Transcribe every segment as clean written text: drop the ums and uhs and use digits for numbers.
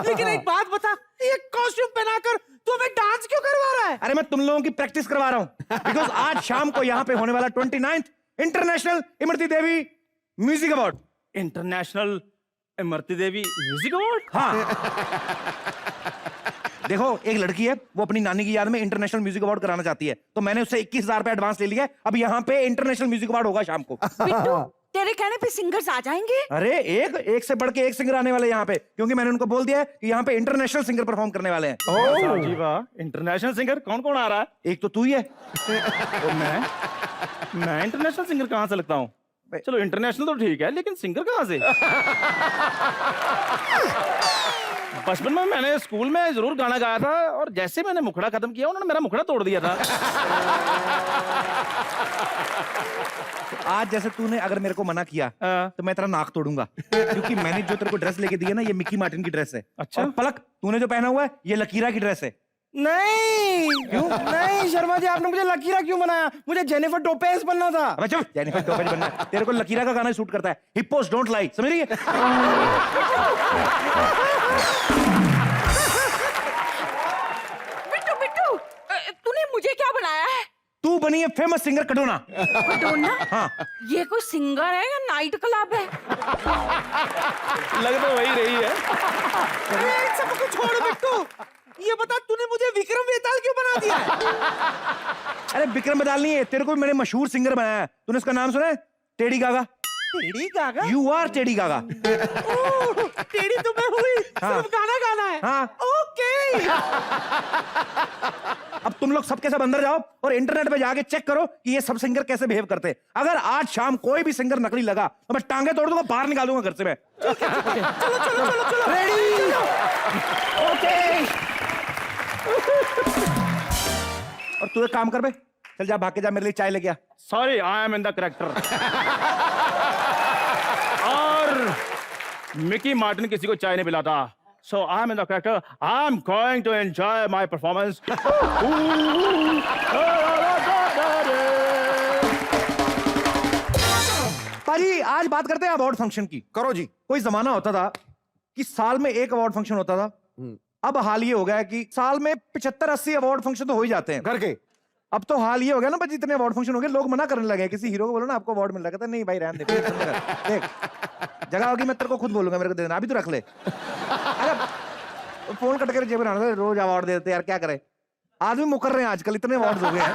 लेकिन एक बात बता, ये कॉस्ट्यूम पहनाकर तू हमें डांस क्यों करवा रहा है? अरे मैं तुम लोगों की प्रैक्टिस करवा रहा हूँ, बिकॉज आज शाम को यहाँ पे होने वाला 29th international Imarti Devi music award. International Imarti Devi music award? हाँ। देखो, एक लड़की है, वो अपनी नानी की याद में इंटरनेशनल म्यूजिक अवार्ड कराना चाहती है, तो मैंने उससे 21,000 रुपए एडवांस ले लिया है। अब यहाँ पे इंटरनेशनल म्यूजिक अवार्ड होगा शाम को। बिट्टू, तेरे कहने पे सिंगर्स आ जाएंगे? अरे एक से बढ़ के एक सिंगर आने वाले यहाँ पे, क्योंकि मैंने उनको बोल दिया है कि यहाँ पे इंटरनेशनल सिंगर परफॉर्म करने वाले हैं। ओह जी वाह, इंटरनेशनल सिंगर कौन कौन आ रहा है? एक तो तू ही है। और मैं इंटरनेशनल सिंगर कहाँ से लगता हूँ? चलो इंटरनेशनल तो ठीक है, लेकिन सिंगर कहाँ से? बचपन में मैंने स्कूल में जरूर गाना गाया था, और जैसे मैंने मुखड़ा खत्म किया उन्होंने मेरा मुखड़ा तोड़ दिया था। आज जैसे तूने अगर मेरे को मना किया तो मैं तेरा नाक तोड़ूंगा, क्योंकि मैंने जो तेरे को ड्रेस लेके दी है ना, ये मिकी मार्टिन की ड्रेस है। अच्छा। और पलक, तूने जो पहना हुआ है ये लकीरा की ड्रेस है। नहीं क्यों? नहीं शर्मा जी, आपने मुझे लकीरा क्यों बनाया? मुझे जेनिफर टोपेज बनना था। अबे चुप, जेनिफर टोपेज बनना है? तेरे को लकीरा का गाना सूट करता है, हिप्पोस डोंट लाई, समझ रही है? बिट्टू बिट्टू, तूने मुझे क्या बनाया है? तू बनी है फेमस सिंगर कटोना। कटोना? हाँ। ये कोई सिंगर है या नाइट क्लब है? लग तो वही रही है। अरे इन सबको छोड़ बिट्टू, ये बता तूने मुझे विक्रम वेताल क्यों बना दिया है? अरे विक्रम बेताल नहीं है, तेरे को मैंने मशहूर सिंगर बनाया है। तूने उसका नाम सुना है? Teddy Gaga. Teddy Gaga? You are Teddy Gaga. Teddy तो मैं हुई, सिर्फ गाना गाना है। हाँ। ओके। अब तुम लोग सबके सब अंदर जाओ और इंटरनेट पे जाके चेक करो कि ये सब सिंगर कैसे बिहेव करते हैं। अगर आज शाम कोई भी सिंगर नकली लगा तो मैं टांगे तोड़ दूंगा, बाहर निकाल दूंगा घर से मैं। चलो चलो चलो चलो। रेडी? ओके। और तू एक काम कर बे, चल जा, भाग के जा, मेरे लिए चाय लेके आ। Sorry, I am in the character. और मिकी मार्टिन किसी को चाय नहीं पिलाता, so I am in the character. I am going to enjoy my performance. पाजी, आज बात करते हैं अवार्ड फंक्शन की। करो जी। कोई जमाना होता था कि साल में एक अवार्ड फंक्शन होता था। अब हाल ये हो गया है कि साल में 75-80 अवार्ड फंक्शन तो हो ही जाते हैं घर के। अब तो हाल ये हो गया ना, बस इतने अवार्ड फंक्शन हो गए, लोग मना करने लगे। किसी हीरो को बोलो ना आपको अवार्ड मिल रहा है, कहता नहीं भाई रहने दे, देख जगह होगी मैं तेरे को खुद बोलूंगा, मेरे को दे देना, अभी तो रख ले। अरे फोन कट कर जेब में डाल, रोज अवार्ड दे देते यार, क्या करे। आदमी मुकर रहे हैं आजकल, इतने अवार्ड हो गए हैं।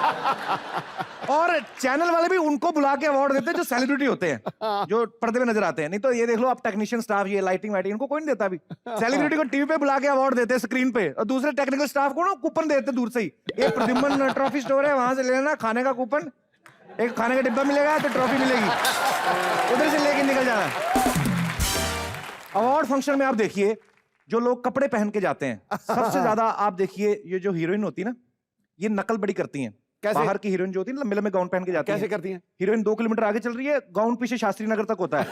और चैनल वाले भी उनको बुला के अवार्ड देते हैं जो सेलिब्रिटी होते हैं, जो पर्दे में नजर आते हैं। नहीं तो ये देख लो आप, टेक्नीशियन स्टाफ, ये लाइटिंग वाइटिंग, इनको कोई नहीं देता अभी। सेलिब्रिटी को टीवी पे बुला के अवार्ड देते हैं स्क्रीन पे, और दूसरे टेक्निकल स्टाफ को ना कूपन देते दूर से ही। ये प्रद्युम्न ट्रॉफी स्टोर है, वहां से ले लेना खाने का कूपन, एक खाने का डिब्बा मिलेगा तो ट्रॉफी मिलेगी, उधर से लेके निकल जाना। अवार्ड फंक्शन में आप देखिए जो लोग कपड़े पहन के जाते हैं, सबसे ज्यादा आप देखिए ये जो हीरोइन होती है ना, ये नकल बड़ी करती हैं। कैसे? बाहर की हीरोइन जो होती है ना, लंबे लंबे गाउन पहन के जाती है। कैसे करती हैं? हीरोइन 2 किलोमीटर आगे चल रही है, गाउन पीछे शास्त्री नगर तक होता है।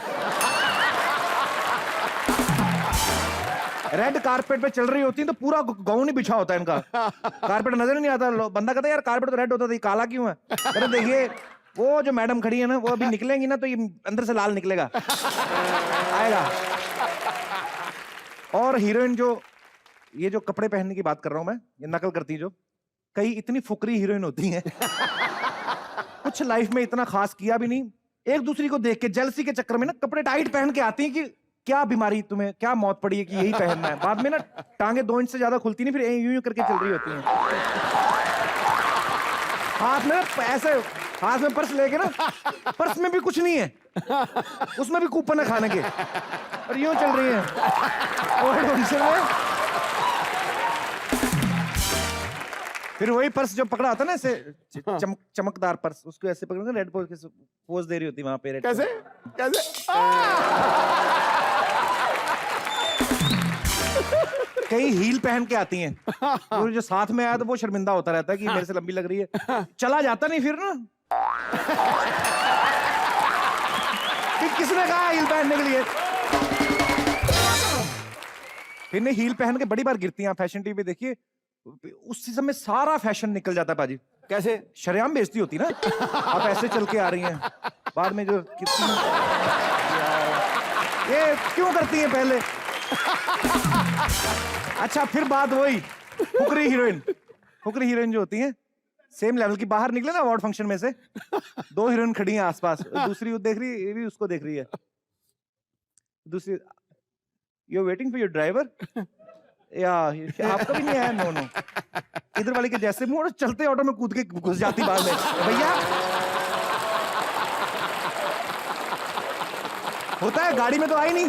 रेड कारपेट पे चल रही होती है तो पूरा गाउन ही बिछा होता है इनका, कारपेट नजर नहीं आता। बंदा कहता है यार कारपेट तो रेड होता था, ये काला क्यों है? कहते देखिए वो जो मैडम खड़ी है ना, वो अभी निकलेंगी ना तो ये अंदर से लाल निकलेगा, आएगा। और हीरोइन जो ये जो कपड़े पहनने की बात कर रहा हूं मैं, ये नकल करती है जो, कई इतनी फुकरी हीरोइन होती हैं, कुछ लाइफ में इतना खास किया भी नहीं, एक दूसरी को देख के जेलसी के चक्कर में ना कपड़े टाइट पहन के आती हैं कि क्या बीमारी तुम्हें, क्या मौत पड़ी है कि यही पहनना है। बाद में ना टांगे 2 इंच से ज्यादा खुलती नहीं, फिर यूं यूं करके चल रही होती हैं। हाथ में ऐसे, हाथ में पर्स लेके ना, पर्स में भी कुछ नहीं है, उसमें भी कूपन है खाने के, और यूं चल रही है। और फिर वही पर्स जो पकड़ा होता है ना ऐसे चमकदार पर्स, उसको ऐसे पकड़ रेड पोज दे रही होती वहां पे। रेड कैसे कैसे? कई हील पहन के आती हैं, और जो साथ में आया तो वो शर्मिंदा होता रहता है कि मेरे से लंबी लग रही है, चला जाता नहीं फिर ना। किसने कहा हील पहनने के लिए? फिर ने हील पहन के बड़ी बार गिरती हैं, फैशन टीवी देखिए, उस समय सारा फैशन निकल जाता है पाजी। कैसे? शरेआम बेइज्जती होती ना, आप ऐसे चल के आ रही हैं, बाद में जो कितनी ये क्यों करती हैं पहले? अच्छा फिर बात वही फुकरी हीरोइन जो होती हैं सेम लेवल की, बाहर निकले ना अवार्ड फंक्शन में से, 2 हीरोइन खड़ी हैं आसपास, दूसरी वो देख रही है, ये भी उसको देख रही है, दूसरी you are waiting for your driver, या आपका भी नहीं आया, नो इधर वाले के जैसे मुंह, चलते ऑटो में कूद के घुस जाती बाद में, भैया होता है, गाड़ी में तो आई नहीं,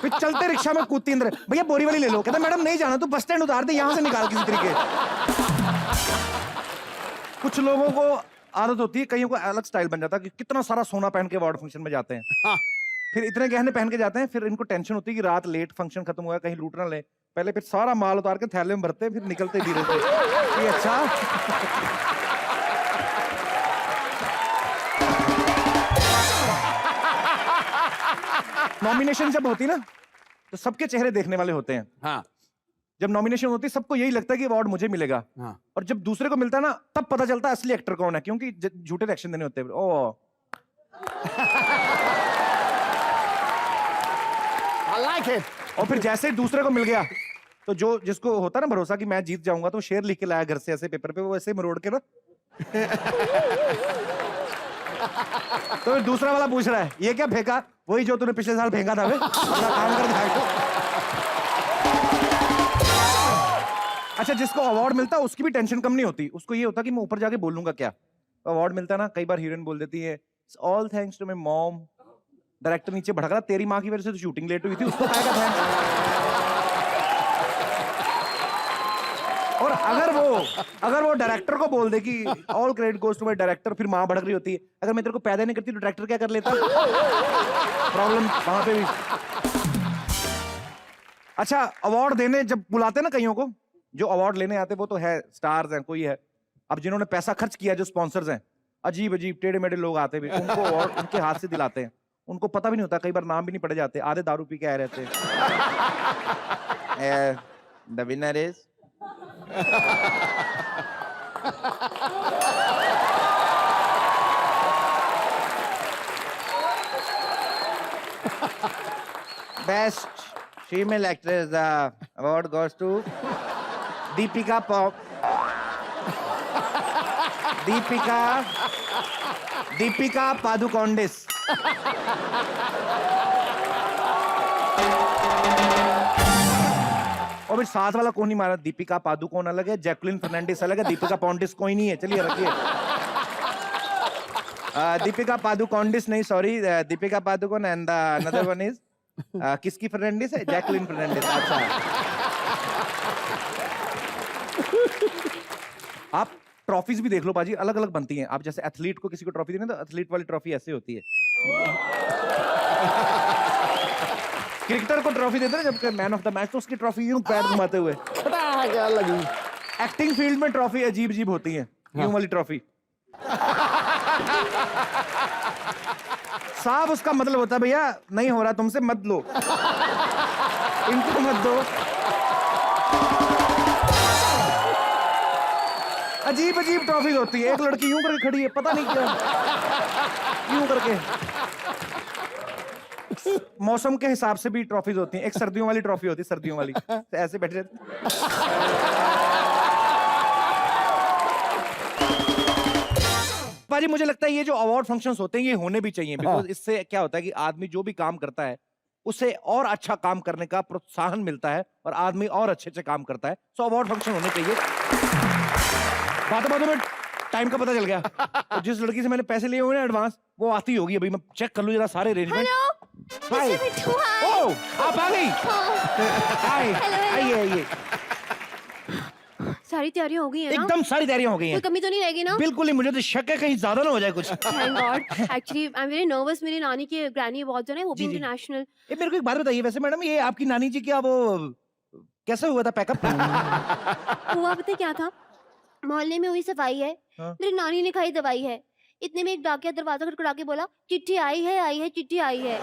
फिर चलते रिक्शा में कूदती अंदर, भैया बोरी वाली ले लो, कहता मैडम नहीं जाना, तू बस स्टैंड उतार दे, यहां से निकाल किसी तरीके। कुछ लोगों को आदत होती है, कईयों को अलग स्टाइल बन जाता है कि कितना सारा सोना पहन के अवार्ड फंक्शन में जाते हैं, हाँ। फिर इतने गहने पहन के जाते हैं, फिर इनको टेंशन होती है कि रात लेट फंक्शन खत्म हुआ, कहीं लूट ना ले, पहले फिर सारा माल उतार के थैले में भरते, फिर निकलते धीरे से कि अच्छा नॉमिनेशन जब होती ना तो सबके चेहरे देखने वाले होते हैं। हाँ। जब नॉमिनेशन होती है सबको यही लगता है कि अवार्ड मुझे मिलेगा, हाँ। और जब दूसरे को मिलता है ना तब पता चलता है असली एक्टर कौन है, क्योंकि झूठे रिएक्शन देने होते हैं। ओ I like it. और फिर जैसे ही दूसरे को मिल गया तो जो जिसको होता है ना भरोसा कि मैं जीत जाऊंगा, तो शेर लिख के लाया घर से ऐसे पेपर पे, वो ऐसे मरोड़ के ना तो फिर दूसरा वाला पूछ रहा है ये क्या फेंका, वही जो तूने पिछले साल फेंका था, अपना काम कर दिखाएगा। अच्छा जिसको अवार्ड मिलता है उसकी भी टेंशन कम नहीं होती, उसको ये होता कि मैं ऊपर जाके बोलूंगा क्या। अवार्ड मिलता है ना, कई बार हीरोइन बोल देती है all thanks to my mom, director नीचे भड़क रहा तेरी माँ की वजह से तो शूटिंग लेट हुई थी, उसको खाएगा थैंक्स। और अगर वो डायरेक्टर को बोल दे कि all credit goes to my director, फिर माँ भड़क रही होती है अगर मैं तेरे को पैदा नहीं करती तो डायरेक्टर क्या कर लेता, प्रॉब्लम वहां पे भी। अच्छा अवार्ड देने जब बुलाते हैं ना कईयों को, जो अवार्ड लेने आते वो तो है स्टार्स हैं, कोई है, अब जिन्होंने पैसा खर्च किया जो स्पॉन्सर्स हैं, अजीब अजीब टेढ़े मेढ़े लोग आते भी, उनको अवार्ड उनके हाथ से दिलाते हैं, उनको पता भी नहीं होता, कई बार नाम भी नहीं पड़े जाते, आधे दारू पी के आए रहते हैं। The winner is best female actress, the award goes to Deepika पादुकोंडिस। और फिर साथ वाला कौन नहीं मारा, दीपिका पादुकोण अलग है, जैकलिन फर्नांडिस अलग है, दीपिका पॉन्डिस कोई नहीं है, चलिए रखिए। दीपिका पादुकोंडिस नहीं, sorry, Deepika Padukone and another one is किसकी फर्नांडिस है, जैकलिन फर्नांडिस। अच्छा आप ट्रॉफीज भी देख लो पाजी, अलग अलग बनती हैं। आप जैसे एथलीट को किसी को ट्रॉफी देना तो एथलीट वाली ट्रॉफी ऐसे होती है, क्रिकेटर को ट्रॉफी देते हैं जब मैन ऑफ द मैच तो उसकी ट्रॉफी यूं पैर घुमाते हुए। क्या लगी? एक्टिंग फील्ड में ट्रॉफी अजीब अजीब होती है, यूं वाली ट्रॉफी साफ उसका मतलब होता है भैया नहीं हो रहा तुमसे मत लो, इनको मत दो। अजीब अजीब ट्रॉफीज होती है, एक लड़की यूं करके खड़ी है, पता नहीं क्या यूं करके। मौसम के हिसाब से भी ट्रॉफीज होती हैं, एक सर्दियों वाली ट्रॉफी होती है, सर्दियों वाली तो ऐसे बैठे रहते। पाजी मुझे लगता है ये जो अवार्ड फंक्शंस होते हैं ये होने भी चाहिए, बिकॉज इससे क्या होता है कि आदमी जो भी काम करता है उसे और अच्छा काम करने का प्रोत्साहन मिलता है और आदमी और अच्छे अच्छे काम करता है। सो अवार्ड फंक्शन होने चाहिए। बातों में टाइम का पता चल गया, और जिस लड़की से मैंने पैसे लिए हुए ना एडवांस वो आती होगी, अभी मैं चेक कर लूं जरा सारे अरेंजमेंट। हाय ओह आप आ गई, हाय आइए आइए। सारी तैयारियां हो गई है ना? एकदम सारी तैयारियां हो गई हैं, कोई कमी तो नहीं रहेगी ना? बिल्कुल ही, मुझे तो शक है कहीं ज्यादा ना हो जाए कुछ। Thank God, actually I am very nervous, मेरी नानी के ग्रैनी अवार्ड्स है वो भी इंटरनेशनल। ये मेरे को एक बात बताइए वैसे मैडम, ये आपकी नानी जी क्या वो कैसे हुआ था पैकअप? हुआ पता क्या था, मोहल्ले में हुई सफाई है, मेरी नानी ने खाई दवाई है, इतने में एक डाकिया दरवाजा खटखटा के बोला चिट्ठी आई है चिट्ठी आई है।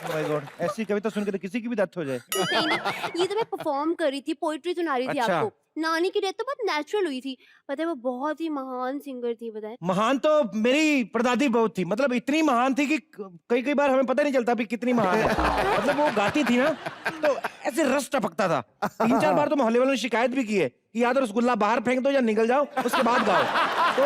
माय गॉड, ऐसी कविता सुन के तो किसी की भी डेथ हो जाए। नहीं, नहीं, ये तो मैं परफॉर्म कर रही थी, पोइट्री सुना रही थी अच्छा। आपको। नानी की डेथ तो बहुत नेचुरल हुई थी, पता है वो बहुत ही महान सिंगर थी, पता है। महान तो मेरी परदादी बहुत थी, मतलब इतनी महान थी कि कई कई बार हमें पता नहीं चलता भी कितनी महान है। मतलब वो गाती थी ना तो ऐसे रस टपकता था। 3-4 बार तो मोहल्ले वालों ने शिकायत भी की है कि या तो रसगुल्ला बाहर फेंक दो या निकल जाओ, उसके बाद गाओ। तो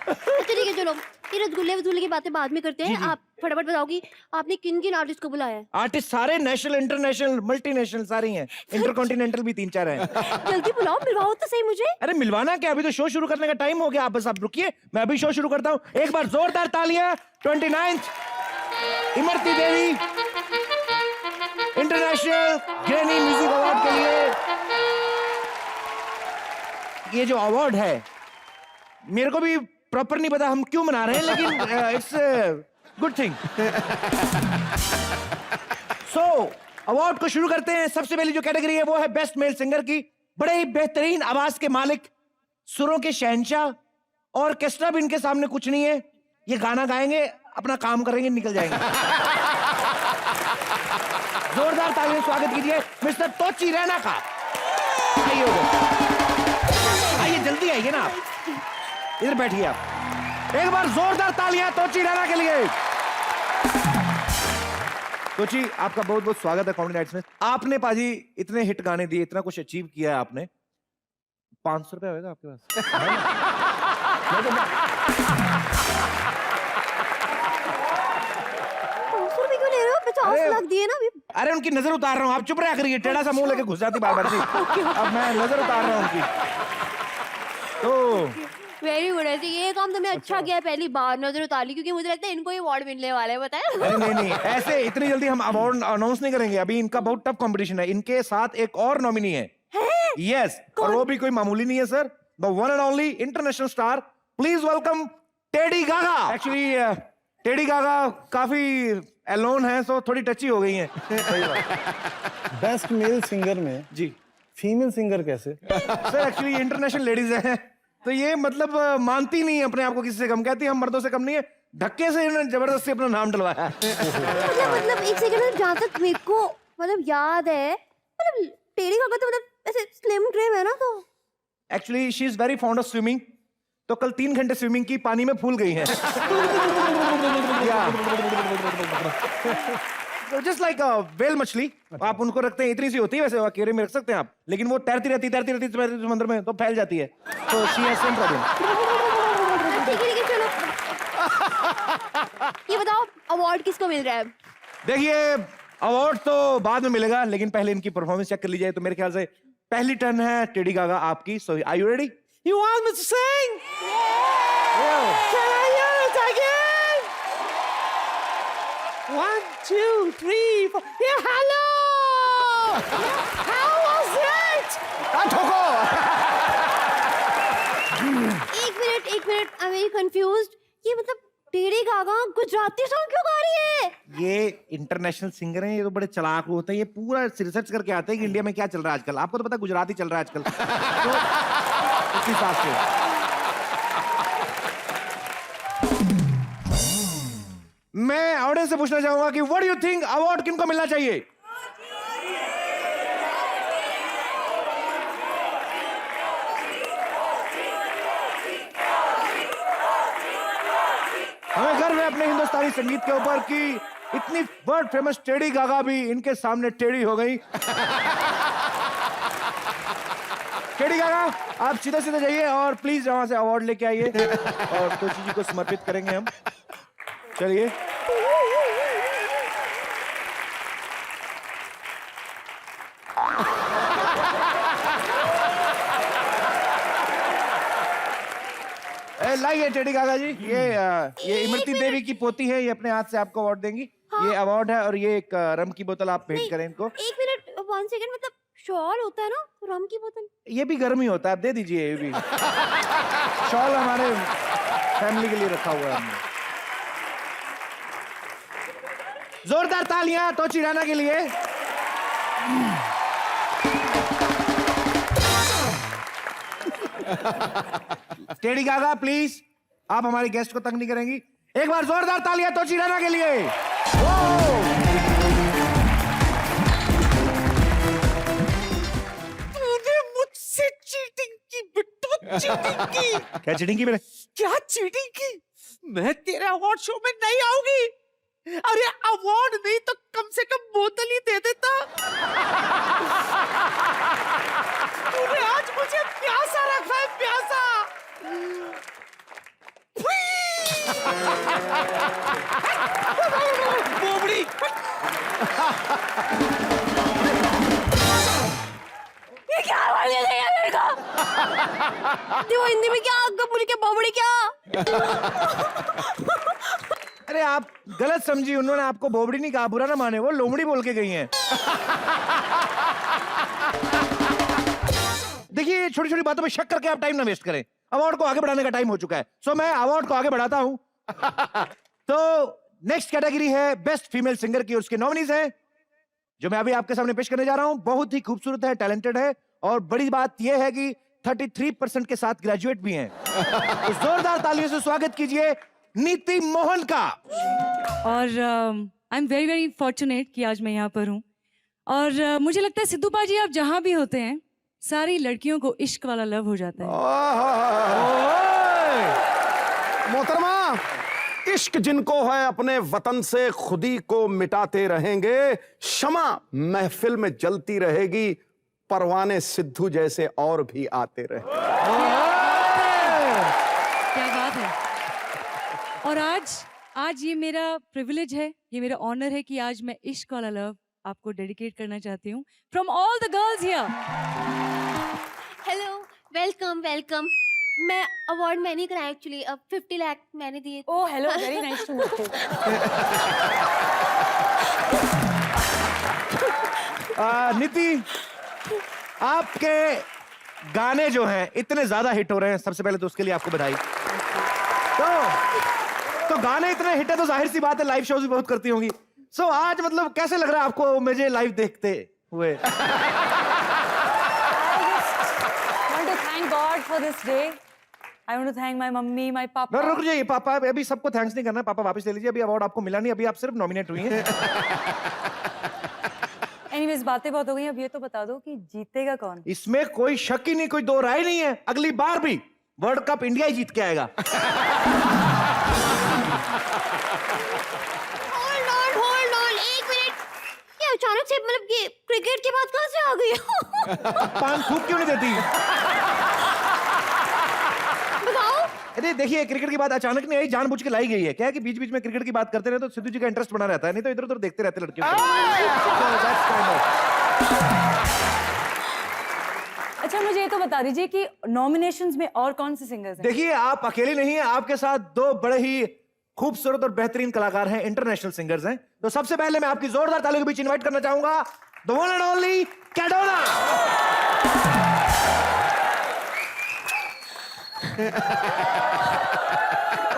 अच्छा ठीक है, चलो ये रसगुल्ले वसगुल्ले की बातें बाद में करते हैं। जी। आप फटाफट बताओ कि आपने किन किन आर्टिस्ट को बुलाया है। आर्टिस्ट सारे नेशनल, इंटरनेशनल, मल्टीनेशनल सारे ही हैं, इंटरकॉन्टिनेंटल भी 3-4 हैं। जल्दी बुलाओ, मिलवाओ तो सही मुझे। अरे मिलवाना क्या, अभी तो शो शुरू करने का टाइम हो गया। आप बस आप रुकिए, मैं अभी शो शुरू करता हूँ। एक बार जोरदार तालियां 29th Imarti Devi international Grammy music award के लिए। ये जो अवार्ड है मेरे को भी प्रॉपर नहीं पता हम क्यों मना रहे हैं, लेकिन it's good thing. So award को शुरू करते हैं। सबसे पहली जो कैटेगरी है वो है बेस्ट मेल सिंगर की। बड़े ही बेहतरीन आवाज के मालिक, सुरों के शहंशाह, ऑर्केस्ट्रा भी इनके सामने कुछ नहीं है। ये गाना गाएंगे, अपना काम करेंगे, निकल जाएंगे। जोरदार तालियों से स्वागत कीजिए मिस्टर तोची रैना का। आइए उधर, आइए जल्दी आइए ना, आप इधर बैठिए। आप एक बार जोरदार तालियां तोची रैना के लिए। तोची, आपका बहुत बहुत स्वागत है कॉमेडी नाइट्स में। आपने पाजी इतने हिट गाने दिए, इतना कुछ अचीव किया है आपने। 500 रुपया होगा आपके पास? 500 रुपए क्यों ले रहे हो? 50 अरे- लाख दिए ना अभी। अरे उनकी नजर उतार रहा हूँ, आप चुप रहा करिए। टेढ़ा सा मुंह लेके घुस जाती बार बार से। अब मैं नजर उतार रहा हूँ उनकी। तो वेरी गुड। ऐसे ये काम तुमने अच्छा किया है, पहली बार नजर उतार ली, क्योंकि मुझे लगता है इनको ये अवार्ड मिलने वाला है, पता है। नहीं नहीं नहीं, ऐसे इतनी जल्दी हम अवार्ड अनाउंस नहीं करेंगे। अभी इनका बहुत टफ कंपटीशन है। इनके साथ एक और नॉमिनी है। यस, और वो भी कोई मामूली नहीं है sir. The one and only international star, please welcome Teddy Gaga. Actually Teddy Gaga काफी एलोन है, सो थोड़ी टची हो गई हैं। बेस्ट मेल सिंगर में जी फीमेल सिंगर कैसे? सर, एक्चुअली इंटरनेशनल लेडीज हैं, तो ये मतलब मानती नहीं अपने आप को किसी से कम, कहती हम मर्दों से कम नहीं है। धक्के से इन्होंने जबरदस्ती अपना नाम डलवाया है। मतलब एक सेकंड, जहाँ तक मेरे को मतलब याद है, मतलब टेढ़ी गागा तो मतलब ऐसे स्लिम ट्रिम है ना, तो actually she is very fond of swimming, तो कल 3 घंटे स्विमिंग की, पानी में फूल गई है। जस्ट लाइक वेल मछली, आप उनको रखते हैं इतनी सी होती है, वैसे अकेले में रख सकते हैं आप, लेकिन वो तैरती रहती समुद्र में तो फैल जाती है। तो शी हैज सेम प्रॉब्लम। ठीक है चलो। ये बताओ अवार्ड किसको मिल रहा है? देखिए, अवार्ड तो बाद में मिलेगा, लेकिन पहले इनकी परफॉर्मेंस चेक कर ली जाए। तो मेरे ख्याल से पहली टर्न है टेडी गागा आपकी। So are you ready? You want me to sing? Can I hear it again? 1, 2, 3, 4. Yeah, hello. How was it? एक minute, I am very confused. ये मतलब टेढ़ी गागा गुजराती सॉन्ग क्यों गा रही है? ये इंटरनेशनल सिंगर हैं, ये तो बड़े चालाक होते हैं। ये पूरा रिसर्च करके आते हैं कि इंडिया में क्या चल रहा है आजकल। आपको तो पता है गुजराती चल रहा है आजकल। तो उस हिसाब से मैं ऑडियंस से पूछना चाहूंगा कि what do you think, award किनको मिलना चाहिए? हमें गर्व है अपने हिंदुस्तानी संगीत के ऊपर कि इतनी वर्ल्ड फेमस टेडी गागा भी इनके सामने टेढ़ी हो गई। टेडी गागा, आप सीधे सीधे जाइए और प्लीज वहां से अवार्ड लेके आइए और तोची जी को समर्पित करेंगे हम। चलिए। लाइए टेडी गागा जी, ये इमरती देवी की पोती है, ये अपने हाथ से आपको अवार्ड देंगी। ये अवार्ड है और ये एक रम की बोतल आप भेंट करें इनको। एक मिनट, 1 सेकंड, मतलब शॉल होता है ना, रम की बोतल? ये भी गर्म ही होता है, आप दे दीजिए। ये भी शॉल हमारे फैमिली के लिए रखा हुआ है हमने। जोरदार तालियां तोची राना के लिए। टेडी गागा प्लीज, आप हमारे गेस्ट को तंग नहीं करेंगी। एक बार जोरदार तालियां तो रैना के लिए। तूने मुझसे चीटिंग की बिट्टू, चीटिंग की। क्या चीटिंग की मैंने? क्या चीटिंग की? मैं तेरे अवार्ड शो में नहीं आऊंगी। अरे अवार्ड नहीं तो कम से कम बोतल ही दे देता। तूने आज मुझे प्यासा रखा है, प्यासा। बोबड़ी। ये क्या बोल रही है मेरे को? वो हिंदी में क्या मुझे क्या बोबड़ी क्या? अरे आप गलत समझी, उन्होंने आपको बोबड़ी नहीं कहा, बुरा ना माने, वो लोमड़ी बोल के गई हैं। देखिए छोटी छोटी बातों पे शक करके आप टाइम ना वेस्ट करें, अवार्ड को आगे बढ़ाने का टाइम हो चुका है। सो मैं अवार्ड को आगे बढ़ाता हूं। तो नेक्स्ट कैटेगरी है बेस्ट फीमेल सिंगर की, उसके नॉमिनीज हैं जो मैं अभी आपके सामने पेश करने जा रहा हूं। बहुत ही खूबसूरत है, टैलेंटेड है, और बड़ी बात यह है कि 33% के साथ ग्रेजुएट भी हैं। तो जोरदार तालियों से स्वागत कीजिए नीति मोहन का। और I am very very fortunate कि आज मैं यहाँ पर हूँ। और मुझे लगता है सिद्धू पाजी आप जहाँ भी होते हैं सारी लड़कियों को इश्क वाला लव हो जाता है। मोहतरमा, इश्क जिनको है अपने वतन से खुद ही को मिटाते रहेंगे, शमा महफिल में जलती रहेगी, परवाने सिद्धू जैसे और भी आते रहे। क्या बात है। और आज ये मेरा प्रिविलेज है, ये मेरा ऑनर है कि आज मैं इश्क वाला लव आपको डेडिकेट करना चाहती हूँ from all the girls here. Hello, welcome welcome. मैं अवार्ड मैंने कराया एक्चुअली, अब 50 लाख मैंने दिए। Oh hello, very nice to meet you. Niti, आपके गाने जो हैं इतने ज्यादा हिट हो रहे हैं, सबसे पहले तो उसके लिए आपको बधाई। तो गाने इतने हिट है तो जाहिर सी बात है लाइव शोज भी बहुत करती होंगी। सो आज मतलब कैसे लग रहा है आपको मुझे लाइव देखते हुए? I want to thank God for this day. I want to thank my mummy, my papa. रुक जाइए, पापा अभी सबको थैंक्स नहीं करना है, पापा वापस ले लीजिए, अभी अवार्ड आपको मिला नहीं, अभी आप सिर्फ नॉमिनेट हुई हैं। Anyways, बातें बहुत हो गई, अब ये तो बता दो कि जीतेगा कौन? इसमें कोई शक ही नहीं, कोई दो राय नहीं है, अगली बार भी वर्ल्ड कप इंडिया ही जीत के आएगा। होल्ड ऑन, एक मिनट। ये अचानक से मतलब ये क्रिकेट की बात कहाँ से आ गई? पान थूक क्यों नहीं देती? बताओ। अरे देखिए, क्रिकेट की बात अचानक नहीं आई, जानबूझ के लाई गई है। क्या है कि बीच बीच में क्रिकेट की बात करते रहे तो सिद्धू जी का इंटरेस्ट बना रहता है, नहीं तो इधर उधर देखते रहते लड़कियों को। अच्छा मुझे ये तो बता दीजिए कि नॉमिनेशंस में और कौन से सिंगर्स हैं? देखिए आप अकेले नहीं हैं, आपके साथ दो बड़े ही खूबसूरत और बेहतरीन कलाकार हैं, इंटरनेशनल सिंगर्स हैं। तो सबसे पहले मैं आपकी जोरदार तालियों के बीच इनवाइट करना चाहूंगा the one and only Kadona.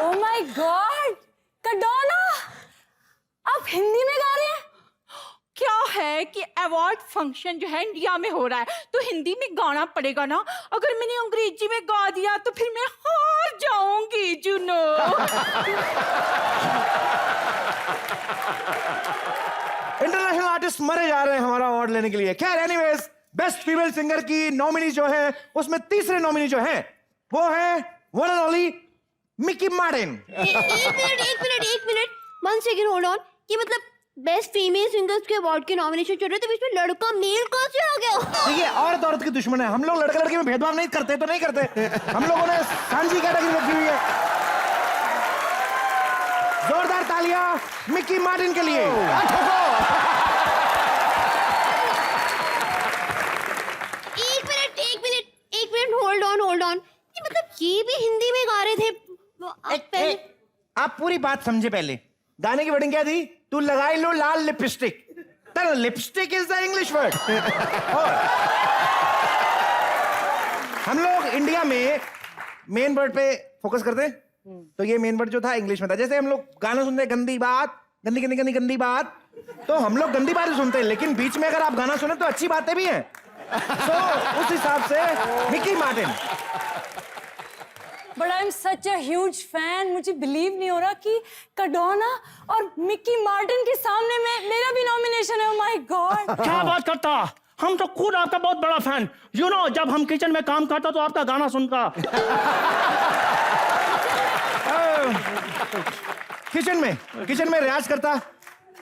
Oh my God! Kadona! आप हिंदी में गा रहे हैं? क्या है कि अवार्ड फंक्शन जो है इंडिया में हो रहा है तो हिंदी में गाना पड़ेगा ना। अगर मैंने अंग्रेजी में गा दिया तो फिर मैं हार जाऊंगी जुनो। इंटरनेशनल आर्टिस्ट मरे जा रहे हैं हमारा अवार्ड लेने के लिए। खैर एनीवेज, बेस्ट फीमेल सिंगर की नॉमिनी जो है उसमें तीसरे नॉमिनी जो है वो है one and only Mickey Martin. एक मिनट, 1 सेकंड होल्ड ऑन। ये मतलब बेस्ट फीमेल सिंगर्स के अवार्ड के नॉमिनेशन चल रहे थे, बीच में लड़का मेल कहाँ से आ गया? देखिए, औरत औरत की दुश्मन है, हम लोग लड़का लड़की में भेदभाव नहीं करते तो नहीं करते। हम लोगों ने सांझी कैटेगरी रखी हुई है। जोरदार तालियां मिकी मार्टिन के लिए। एक मिनट होल्ड ऑन। ये मतलब ये भी हिंदी में गा रहे थे? आप पूरी बात समझे पहले। गाने की वर्डिंग क्या थी? तू लगाई लो लाल लिपस्टिक। तर lipstick is the English word. हम लोग इंडिया में मेन वर्ड पे फोकस करते हैं, तो ये मेन वर्ड जो था इंग्लिश में था। जैसे हम लोग गाना सुनते हैं गंदी बात, गंदी बात, तो हम लोग गंदी बात ही सुनते हैं, लेकिन बीच में अगर आप गाना सुने तो अच्छी बातें भी हैं। तो उस हिसाब से Mickey Martin. But I am such a huge fan. मुझे बिलीव नहीं हो रहा कि कडोना और मिकी मार्टिन के सामने में मेरा भी नॉमिनेशन है। माय गॉड, क्या बात करता, हम तो खुद आपका बहुत बड़ा फैन। यू नो, जब हम किचन में काम करता तो आपका गाना सुनता। किचन में रियाज करता।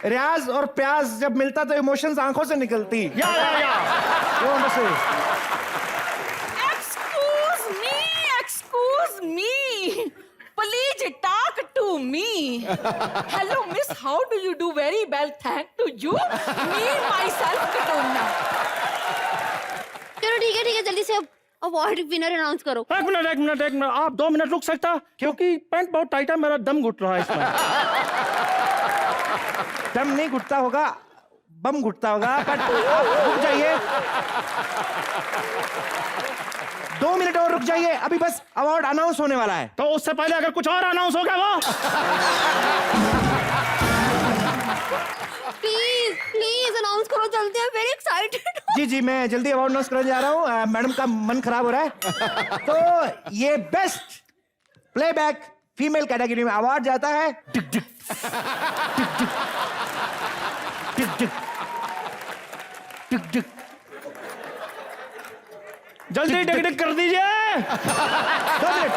रियाज और प्याज जब मिलता तो इमोशंस आंखों से निकलती। या You understand? Excuse me. Please talk to me. Hello, miss. How do you do? Very well, thank to you. Me myself, Katona. चलो ठीक है, जल्दी से अब अवार्ड विनर अनाउंस करो। एक मिनट, आप 2 मिनट रुक सकता? क्योंकि पैंट बहुत टाइट है, मेरा दम घुट रहा है इसमें। दम नहीं घुटता होगा, बम घुटता होगा। बट आप रुक जाइए, 2 मिनट और रुक जाइए, अभी बस अवार्ड अनाउंस होने वाला है। तो उससे पहले अगर कुछ और अनाउंस हो गया वो। प्लीज अनाउंस करो जल्दी, आई एम वेरी एक्साइटेड। जी, मैं जल्दी अवार्ड अनाउंस करने जा रहा हूँ। मैडम का मन खराब हो रहा है। तो ये बेस्ट प्लेबैक फीमेल कैटेगरी में अवार्ड जाता है टिक टिक टिक टिक टिक टिक। जल्दी टिक टिक कर दीजिए। 2 मिनट।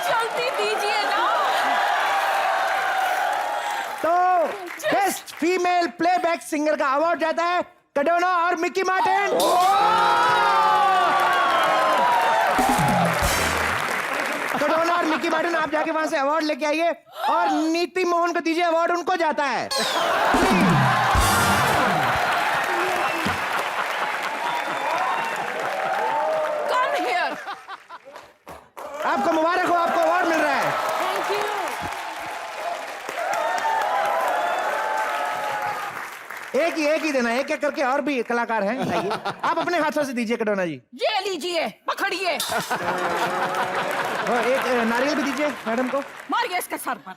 जल्दी दीजिए ना। तो बेस्ट फीमेल प्लेबैक सिंगर का अवार्ड जाता है कडोना और मिकी मार्टिन। कडोना और मिकी मार्टिन, आप जाके वहां से अवार्ड लेके आइए और नीति मोहन को दीजिए अवार्ड, उनको जाता है। Come here. आपको मुबारक हो, आपको अवार्ड मिल रहा है। Thank you. एक ही देना, एक करके और भी कलाकार हैं। आइए, आप अपने हाथों से दीजिए कडोना जी। ये लीजिए, पकड़िए। और एक नारियल भी दीजिए मैडम को। मारिए इसके सर पर।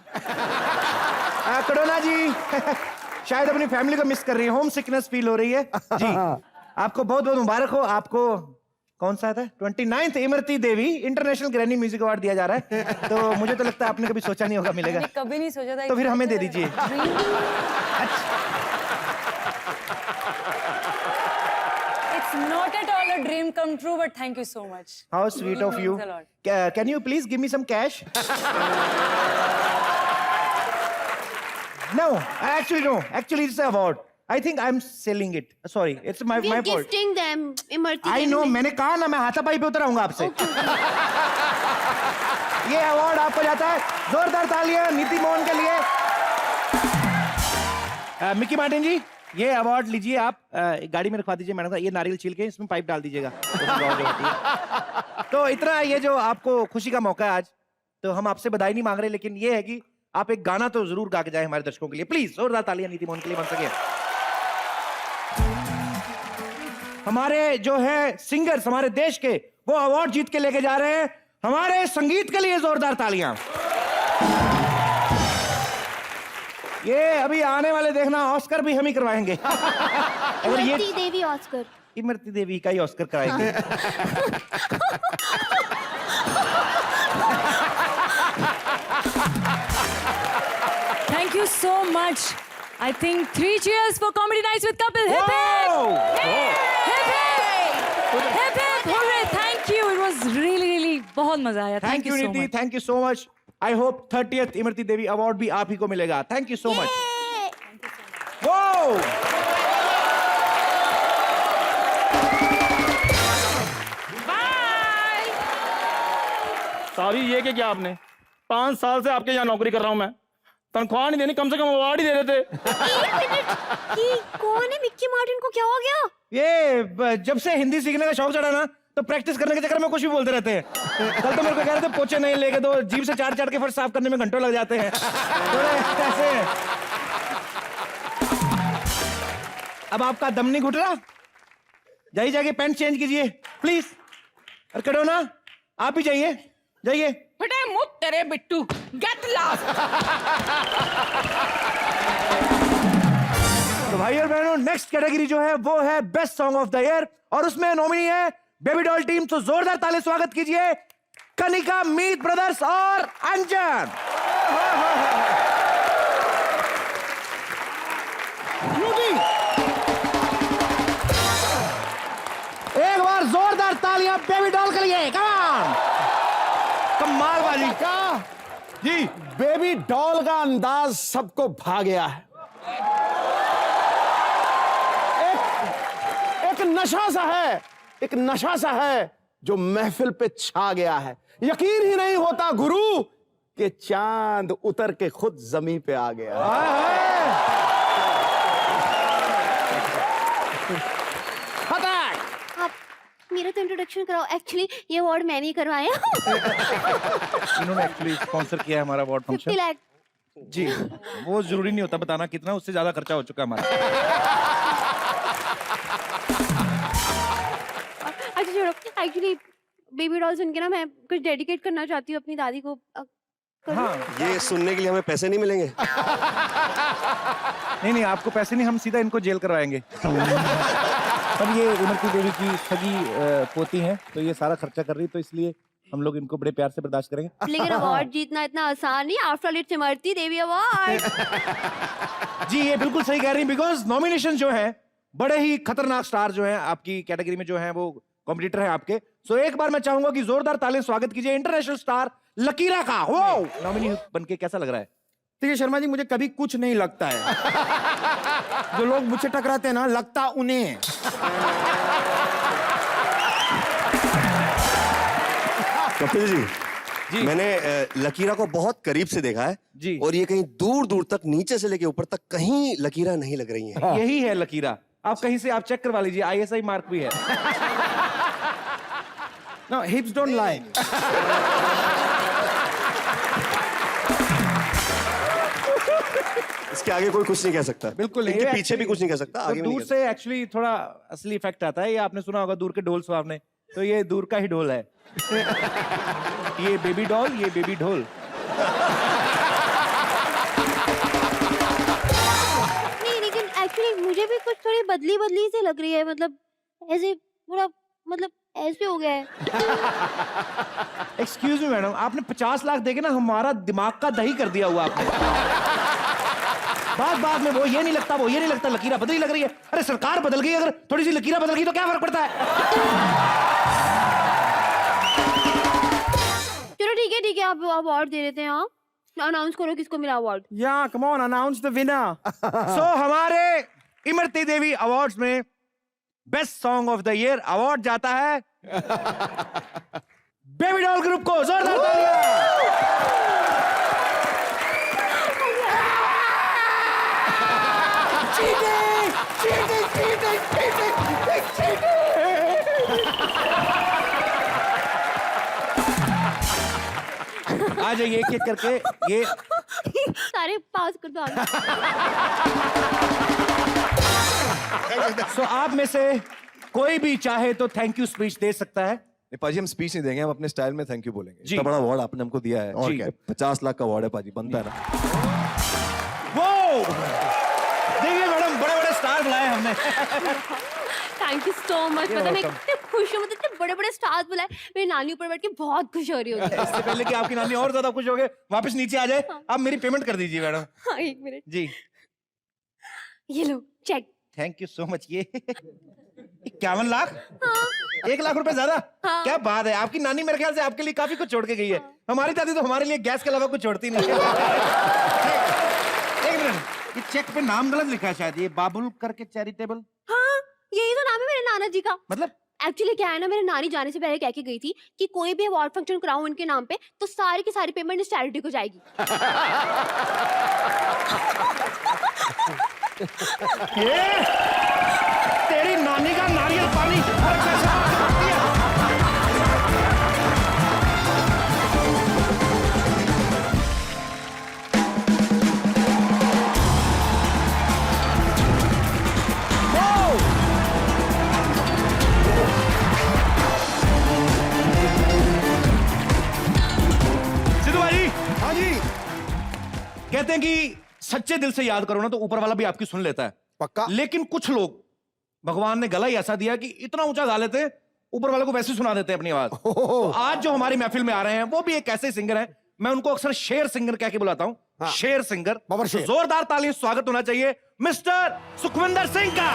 कडोना जी शायद अपनी फैमिली को मिस कर रही है, होम सिकनेस फील हो रही है जी। आपको बहुत बहुत मुबारक हो। आपको कौन सा था 29th Imarti Devi international granny music award दिया जा रहा है। तो मुझे तो लगता है आपने कभी सोचा नहीं होगा मिलेगा। मैंने कभी नहीं सोचा था। तो फिर हमें दे दीजिए। It's not at all a dream come true, but thank you so much. How sweet of you. Means a lot. Can you please give me some cash? No, actually it's an award. I think I'm selling it. Sorry, it's my We are fault. gifting them Imarti I Devi know, में। मैंने कहा ना मैं हाथापाई पे उतराऊंगा आपसे। ये award आपको जाता है। जोरदार तालियां नीति मोहन के लिए। मिकी मार्टिन जी, ये अवार्ड लीजिए आप। गाड़ी में रखवा दीजिए मैडम का। ये नारियल छील के इसमें पाइप डाल दीजिएगा। तो इतना ये जो आपको खुशी का मौका है आज, तो हम आपसे बधाई नहीं मांग रहे, लेकिन ये है कि आप एक गाना तो जरूर गा के जाए हमारे दर्शकों के लिए। प्लीज जोरदार तालियां नीति मोहन के लिए बन सके। हमारे जो है सिंगर्स हमारे देश के, वो अवार्ड जीत के लेके जा रहे हैं। हमारे संगीत के लिए जोरदार तालियां। ये अभी आने वाले देखना ऑस्कर भी हम ही करवाएंगे। अगर ये इमरती देवी ऑस्कर। इमरती देवी का ही ऑस्कर कराएंगे। Thank you so much. I think 3 cheers for Comedy Nights with Kapil. Hip hip! Hip hip! Hip hip! Hooray! Thank you. It was really बहुत मजा आया. Thank you so Niti, much. Thank you so much. I hope 30th Imarti Devi award भी आप ही को मिलेगा। Thank you so much. Bye. सारी ये क्या आपने 5 साल से आपके यहाँ नौकरी कर रहा हूँ मैं, तनख्वाह नहीं देनी, कम से कम अवार्ड ही दे देते। कि कौन है मिक्की मार्टिन को क्या हो गया? ये जब से हिंदी सीखने का शौक चढ़ा ना, तो प्रैक्टिस करने के चक्कर में कुछ भी बोलते रहते हैं। कल तो मेरे को कह रहे थे पोछे नहीं लेके दो, जीभ से चाट के फर्श साफ करने में घंटों लग जाते हैं। थोड़े ऐसे। अब आपका दम नहीं घुट रहा, जाइए पैंट चेंज कीजिए प्लीज। और कडोना आप ही जाइए। फटे मुंह तेरे बिट्टू, गेट लॉस्ट। तो भाई और बहनों, नेक्स्ट कैटेगरी जो है वो है best song of the year, और उसमें नॉमिनी है बेबी डॉल टीम। तो जोरदार ताली स्वागत कीजिए कनिका, मीत ब्रदर्स और अंजन। एक बार जोरदार तालियां बेबी डॉल के लिए, कम ऑन। कमाल बाजी क्या जी। बेबी डॉल का अंदाज सबको भा गया है। एक नशा सा है, एक नशा सा है जो महफिल पे छा गया है। यकीन ही नहीं होता गुरु कि चांद उतर के खुद जमीन पे आ गया। आप मेरा तो इंट्रोडक्शन कराओ। एक्चुअली ये अवार्ड मैंने ही करवाया। इन्होंने एक्चुअली स्पॉन्सर किया है हमारा अवार्ड 50 फंक्शन लाख। जी। वो जरूरी नहीं होता बताना कितना, उससे ज्यादा खर्चा हो चुका हमारा। अच्छा छोड़ो, एक्चुअली बेबी डॉल सुन के ना मैं कुछ डेडिकेट करना चाहती हूँ अपनी दादी को। हाँ ये सुनने के लिए हमें पैसे नहीं मिलेंगे? नहीं, आपको पैसे नहीं, हम सीधा इनको जेल करवाएंगे। अब ये इमरती देवी की सगी पोती हैं, तो ये सारा खर्चा कर रही, तो इसलिए हम लोग इनको बड़े प्यार से बर्दाश्त करेंगे। लेकिन अवार्ड जीतना इतना आसान नहीं। After all it's Imarti Devi award. जी ये बिल्कुल सही कह रही हैं, बिकॉज नॉमिनेशन जो है बड़े ही खतरनाक स्टार जो हैं आपकी कैटेगरी में जो हैं वो कॉम्पिटिटर है आपके। सो एक बार मैं चाहूंगा कि जोरदार तालियां स्वागत कीजिए इंटरनेशनल स्टार लकीरा का। वो नॉमिनी बनके कैसा लग रहा है? देखिए शर्मा जी, मुझे कभी कुछ नहीं लगता है। जो लोग मुझसे टकराते हैं ना, लगता उन्हें है। कपिल जी, मैंने लकीरा को बहुत करीब से देखा है जी। और ये कहीं दूर दूर तक, नीचे से लेके ऊपर तक कहीं लकीरा नहीं लग रही है। यही है लकीरा। आप कहीं से आप चेक करवा लीजिए, ISI मार्क भी है। No, hips don't lie. इसके आगे कोई कुछ नहीं कह सकता। बिल्कुल नहीं। इनके ये पीछे भी कुछ नहीं कह सकता, तो आगे भी नहीं दूर कह से एक्चुअली थोड़ा असली इफेक्ट आता है। ये आपने सुना होगा दूर के ढोल सुहावने, तो ये दूर का ही ढोल है। ये बेबी डॉल, ये बेबी ढोल। नहीं, लेकिन एक्चुअली मुझे भी कुछ थोड़ी बदली बदली से लग रही है। मतलब ऐसे पूरा, मतलब ऐसे हो गया है। एक्सक्यूज मी मैडम, आपने 50 लाख देके ना हमारा दिमाग का दही कर दिया हुआ आपने। बात में वो ये नहीं लगता, वो ये नहीं लगता, लकीरा बदली लग रही है। अरे सरकार बदल गई, अगर थोड़ी सी लकीरा बदल गई तो क्या फर्क पड़ता है? चलो ठीक है, आप अवार्ड दे देते हैं। हाँ, अनाउंस करो किसको मिला award. Yeah, come on, announce the winner. सो हमारे इमरती देवी अवार्ड्स में best song of the year award जाता है बेबी डॉल ग्रुप को। जोरदार तालियां। आ जाइए एक एक करके। ये सारे पास कर दो। सो आप में से कोई भी चाहे तो थैंक यू स्पीच दे सकता है। नहीं पाजी, हम स्पीच नहीं देंगे, हम अपने स्टाइल में थैंक यू बोलेंगे। जी। इतना बड़ा अवार्ड आपने हमको दिया है, और जी। क्या है? 50 लाख का अवार्ड है पाजी, बनता है ना। वो देखिए मैडम, बड़े बड़े स्टार बुलाए हमने। Thank you so much. मतलब मैं इतनी खुश हूँ, मतलब इतने बड़े बड़े स्टार्स बुलाए। मेरी नानी ऊपर बैठ के बहुत खुश हो रही होती है। इससे पहले कि आपकी नानी और ज्यादा खुश हो गए, वापस नीचे आ जाए, आप मेरी पेमेंट कर दीजिए मैडम। हाँ, 1 मिनट। जी ये लो cheque. Thank you so much. ये 51 लाख? हाँ। 1 लाख रुपए ज्यादा? हाँ। क्या बात है, आपकी नानी मेरे ख्याल से आपके लिए काफी कुछ छोड़ के गई है। हमारी दादी तो हमारे लिए गैस के अलावा कुछ छोड़ती नहीं है। एक मिनट, ये चेक पे नाम गलत लिखा है शायद, ये बाबुल करके चैरिटेबल। हाँ, यही तो नाम है मेरे नाना जी का। मतलब एक्चुअली क्या है ना, मेरे नानी जाने से पहले कह के गई थी कि कोई भी अवार्ड फंक्शन कराऊं उनके नाम पे तो सारी की सारी पेमेंट इस चैरिटी को जाएगी। ये तेरी नानी का नारियल पानी। सिद्धू भाई। हाँ जी। कहते हैं कि सच्चे दिल से याद करो ना तो ऊपर वाला भी आपकी सुन लेता है। पक्का। लेकिन कुछ लोग, भगवान ने गला ही ऐसा दिया कि इतना ऊंचा गा लेते हैं ऊपर वाले को वैसे सुना देते हैं अपनी आवाज। तो आज जो हमारी महफिल में आ रहे हैं वो भी एक ऐसे सिंगर हैं, मैं उनको अक्सर शेर सिंगर कह के बुलाता हूँ। हाँ। शेर सिंगर। बाबर शेर। जोरदार तालियों से स्वागत होना चाहिए मिस्टर सुखविंदर सिंह का।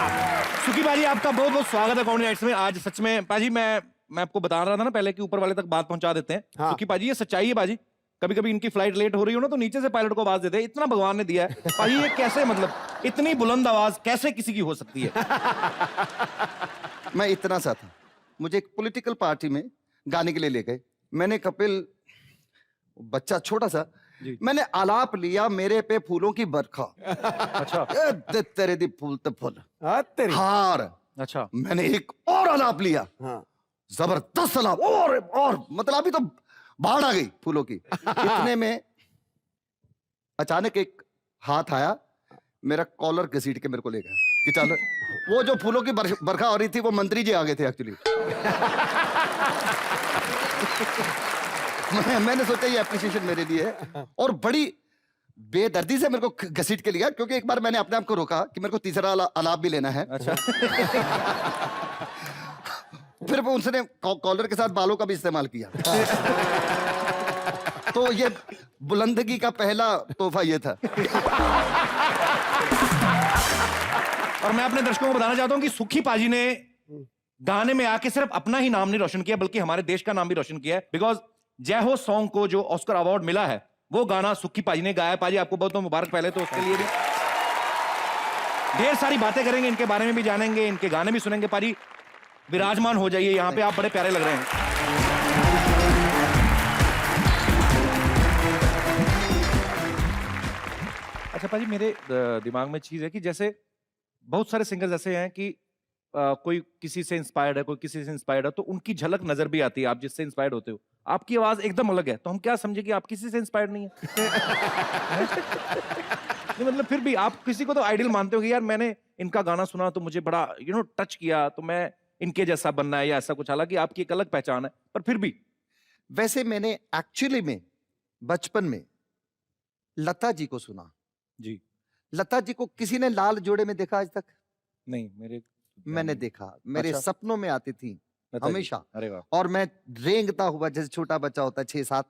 सुखी भाजी आपका बहुत बहुत स्वागत है कॉमेडी नाइट्स में। आज सच में पाजी मैं आपको बता रहा था ना पहले कि ऊपर वाले तक बात पहुंचा देते हैं। हाँ। सुखी पाजी ये सच्चाई है बाजी। कभी कभी इनकी फ्लाइट लेट हो रही हो ना तो नीचे से पायलट को आवाज देते हैं। इतना भगवान ने दिया है पाजी, ये कैसे मतलब इतनी बुलंद आवाज कैसे किसी की हो सकती है? मैं इतना सा था, मुझे एक पॉलिटिकल पार्टी में गाने के लिए ले गए। मैंने कपिल, बच्चा छोटा सा, मैंने आलाप लिया मेरे पे फूलों की बरखा। अच्छा। तेरे दी फूल तो फूल तेरी। हार। अच्छा। मैंने एक और आलाप लिया। हाँ। जबरदस्त आलाप, और मतलब अभी तो बाढ़ आ गई फूलों की। इतने में अचानक एक हाथ आया, मेरा कॉलर घसीट के मेरे को ले गया कि चल। वो जो फूलों की बरखा हो रही थी वो मंत्री जी आ गए थे एक्चुअली। मैंने सोचा ये एप्रिसिएशन मेरे लिए है, और बड़ी बेदर्दी से मेरे को घसीट के लिया, क्योंकि एक बार मैंने अपने आप को रोका कि मेरे को तीसरा आलाप भी लेना है। अच्छा। फिर वो उसने कॉलर के साथ बालों का भी इस्तेमाल किया। तो ये बुलंदगी का पहला तोहफा ये था। और मैं अपने दर्शकों को बताना चाहता हूं कि सुखी पाजी ने गाने में आके सिर्फ अपना ही नाम नहीं रोशन किया बल्कि हमारे देश का नाम भी रोशन किया है। बिकॉज जय हो सॉन्ग को जो ऑस्कर अवार्ड मिला है वो गाना सुखी पाजी ने गाया। पाजी आपको बहुत बहुत मुबारक पहले तो उसके लिए भी। ढेर सारी बातें करेंगे, इनके बारे में भी जानेंगे, इनके गाने भी सुनेंगे। पाजी विराजमान हो जाइए यहाँ पे, आप बड़े प्यारे लग रहे हैं। अच्छा पाजी, मेरे दिमाग में चीज है कि जैसे बहुत सारे सिंगर्स ऐसे हैं कि कोई किसी से इंस्पायर्ड है, कोई किसी से इंस्पायर्ड है, तो उनकी झलक नजर भी आती है आप जिससे इंस्पायर्ड होते हो। आपकी आवाज एकदम अलग है, तो हम क्या समझे कि आप किसी से इंस्पायर्ड नहीं है? नहीं मतलब फिर भी आप किसी को तो आइडियल मानते हो कि यार मैंने इनका गाना सुना तो मुझे बड़ा टच किया, तो मैं इनके जैसा बनना है या ऐसा कुछ। हालांकि आपकी एक अलग पहचान है, पर फिर भी। वैसे मैंने एक्चुअली में बचपन में लता जी को सुना। जी। लता जी को किसी ने लाल जोड़े में देखा आज तक? नहीं, मैंने देखा, मेरे अच्छा। सपनों में आती थी हमेशा। अरे वाह। और मैं रेंगता हुआ, जैसे छोटा बच्चा होता है 6-7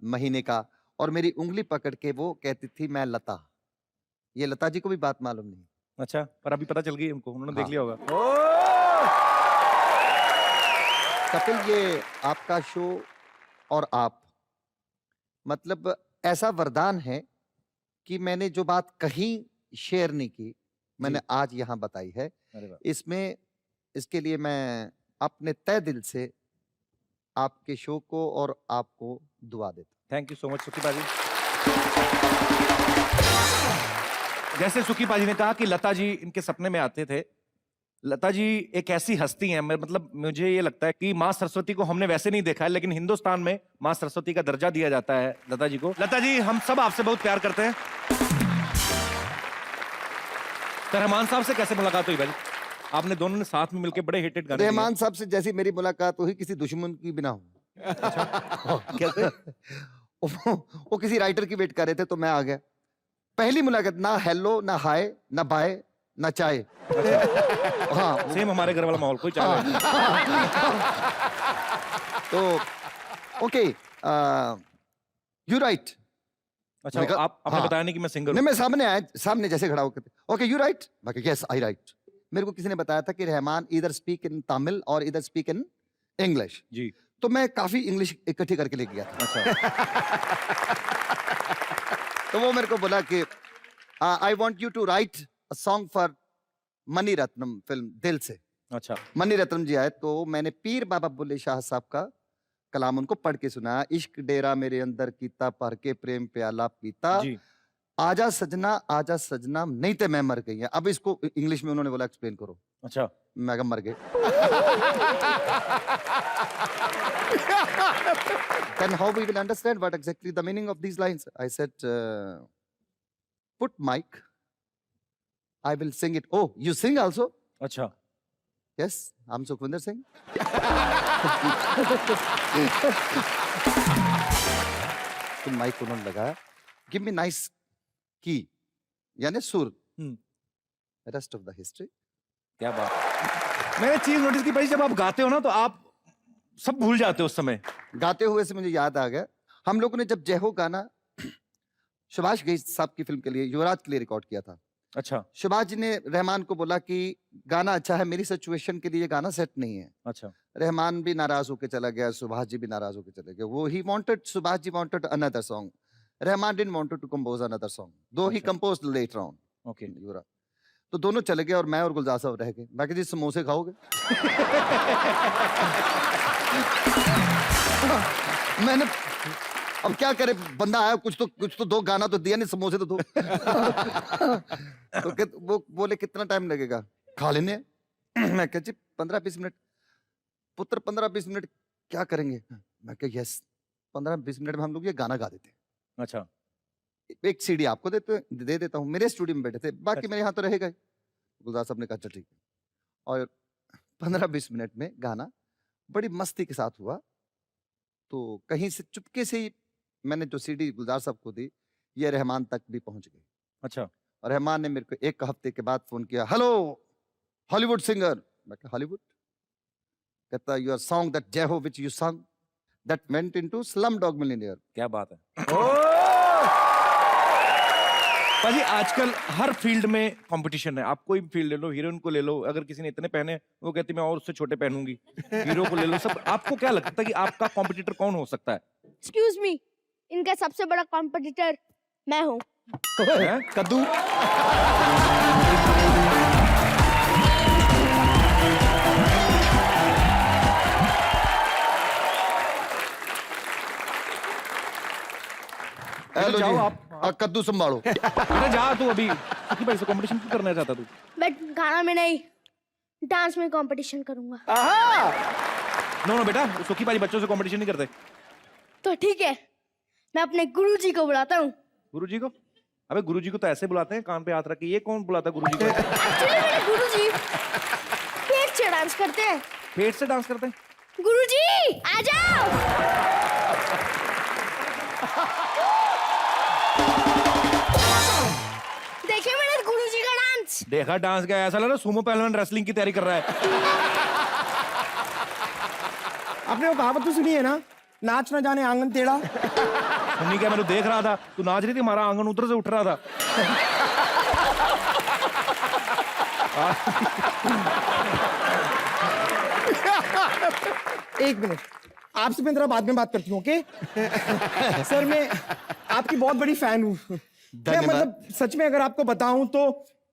महीने का, और मेरी उंगली पकड़ के वो कहती थी मैं लता। ये लता जी को भी बात मालूम नहीं। अच्छा, पर अभी पता चल गई उनको, उन्होंने देख हाँ। लिया होगा। कपिल, ये आपका शो और आप, मतलब ऐसा वरदान है कि मैंने जो बात कहीं शेयर नहीं की मैंने आज यहाँ बताई है। अरे वाह। इसमें इसके लिए मैं अपने तय दिल से आपके शो को और आपको दुआ देता। थैंक यू सो मच सुखी पाजी। जैसे सुखी पाजी ने कहा कि लता जी इनके सपने में आते थे। लता जी एक ऐसी हस्ती हैं, मतलब मुझे ये लगता है कि माँ सरस्वती को हमने वैसे नहीं देखा है, लेकिन हिंदुस्तान में माँ सरस्वती का दर्जा दिया जाता है लता जी को। लता जी, हम सब आपसे बहुत प्यार करते हैं। तो रहमान साहब से कैसे मुलाकात हुई भाई? आपने दोनों ने साथ में मिलकर बड़े हिट गाने रहमान साहब से जैसी मेरी मुलाकात हुई किसी दुश्मन की बिना हो। कैसे? वो किसी राइटर की वेट कर रहे थे तो मैं आ गया। पहली मुलाकात, ना हेलो, ना हाय, ना बाय, ना चाय। हाँ, सेम हमारे घर वाला माहौल, कोई चाय नहीं। तो ओके, यू राइट। अच्छा, आपने बताया नहीं कि मैं सिंगर हूं। नहीं, मैं सामने आया, सामने जैसे खड़ा होकर, ओके यू राइट, बाकी यस आई राइट। मेरे को किसी ने बताया था कि रहमान इधर स्पीक इन तमिल और इधर स्पीक इन इंग्लिश। जी। तो मैं काफी इंग्लिश इकट्ठी करके ले गया था। अच्छा। तो वो मेरे को बोला कि I want you to write a song for Mani Ratnam film Dil Se. अच्छा। मनी रत्नम जी आए, तो मैंने पीर बाबा बुल्ले शाह साहब का कलाम उनको पढ़ के सुनाया। इश्क डेरा मेरे अंदर कीता, भर के प्रेम प्याला पीता, जी। आजा सजना नहीं तो मैं मर गई है। अब इसको इंग्लिश में उन्होंने बोला एक्सप्लेन करो। अच्छा। मैं मर गए। Then how we will understand what exactly the meaning of these lines? I said, put mic. I will sing it. Oh, you sing also? अच्छा। Yes, I'm Sukhvinder Singh. तो माइक उन्होंने लगाया, गिव मी नाइस की, यानी सुर। Rest of the history. क्या बात। मैंने चीज नोटिस की भाई, जब आप गाते हो ना तो आप सब भूल जाते हो उस समय। गाते हुए से मुझे याद आ गया, हम लोगों ने जब जय हो गाना सुभाष घई साहब की फिल्म के लिए, युवराज के लिए रिकॉर्ड किया था। अच्छा सुभाष जी ने रहमान को बोला कि गाना अच्छा है, मेरी सिचुएशन के लिए ये गाना सेट नहीं है। अच्छा रहमान भी नाराज होकर चला गया, सुभाष जी भी नाराज होकर चले गए। वो ही wanted, Subhash ji wanted another song, Rahman didn't wanted to compose another song, दो ही composed later on. Okay Yuvraaj तो दोनों चले गए और मैं और गुलजार साहब रह गए। मैं कहा जी समोसे खाओगे? मैंने अब क्या करे, बंदा आया, कुछ तो दो, गाना तो दिया नहीं, समोसे तो दो। तो वो बोले कितना टाइम लगेगा? खा लेने। मैं कहा जी 15-20 मिनट। पुत्र 15-20 मिनट क्या करेंगे? मैं कहा यस 15-20 मिनट में हम लोग ये गाना गा देते हैं। अच्छा एक सीडी आपको दे देता हूँ। मेरे स्टूडियो में बैठे थे, बाकी मेरे यहाँ तो रहेगा। गुलजार साहब ने कहा अच्छा ठीक है। और 15-20 मिनट में गाना बड़ी मस्ती के साथ हुआ। तो कहीं से चुपके से ही मैंने जो सीडी गुलजार साहब को दी, ये रहमान तक भी पहुंच गई। अच्छा और रहमान ने मेरे को 1 हफ्ते के बाद फोन किया, हेलो हॉलीवुड सिंगर। मैं कहा हॉलीवुड? कहता योर सॉन्ग दैट जय हो व्हिच यू संग that went into Slumdog millionaire. क्या बात है। भाजी आजकल हर फील्ड में कंपटीशन है। आप कोई भी फील्ड ले लो, हीरोइन को ले लो, अगर किसी ने इतने पहने वो कहती मैं और उससे छोटे पहनूंगी। हीरो को ले लो, सब। आपको क्या लगता है कि आपका कॉम्पिटिटर कौन हो सकता है? एक्सक्यूज मी, इनका सबसे बड़ा कॉम्पिटिटर मैं हूँ। हैं? कद्दू। हेलो जाओ जी, आप। कद्दू संभालो। अरे जा तू अभी। कि भाई से कंपटीशन क्यों करना चाहता तू? बट गाना में नहीं, डांस में कंपटीशन करूंगा। नो बेटा, सुखी भाई बच्चों से कंपटीशन नहीं करते। तो ठीक है, मैं अपने गुरुजी को बुलाता हूँ। गुरुजी को? अबे गुरुजी को तो ऐसे बुलाते हैं, कान पे हाथ रख के। ये कौन बुलाता है गुरुजी को? एक्चुअली मेरे गुरुजी पेट से डांस करते हैं। पेट से डांस करते हैं? गुरुजी आ जाओ। देखिए मेरे गुरुजी का डांस। देखा डांस का, ऐसा लग रहा सुमो पहलवान रेसलिंग की तैयारी कर रहा है। आपने वो कहावत तो सुनी है ना, नाच ना जाने आंगन टेढ़ा। सुनी क्या? मैं तो देख रहा था, तू नाच रही थी, हमारा आंगन उधर से उठ रहा था। एक मिनट, आपसे मैं जरा बाद में बात करती हूँ, ओके? सर मैं आपकी बहुत बड़ी फैन हूँ। मैं मतलब सच में अगर आपको बताऊं तो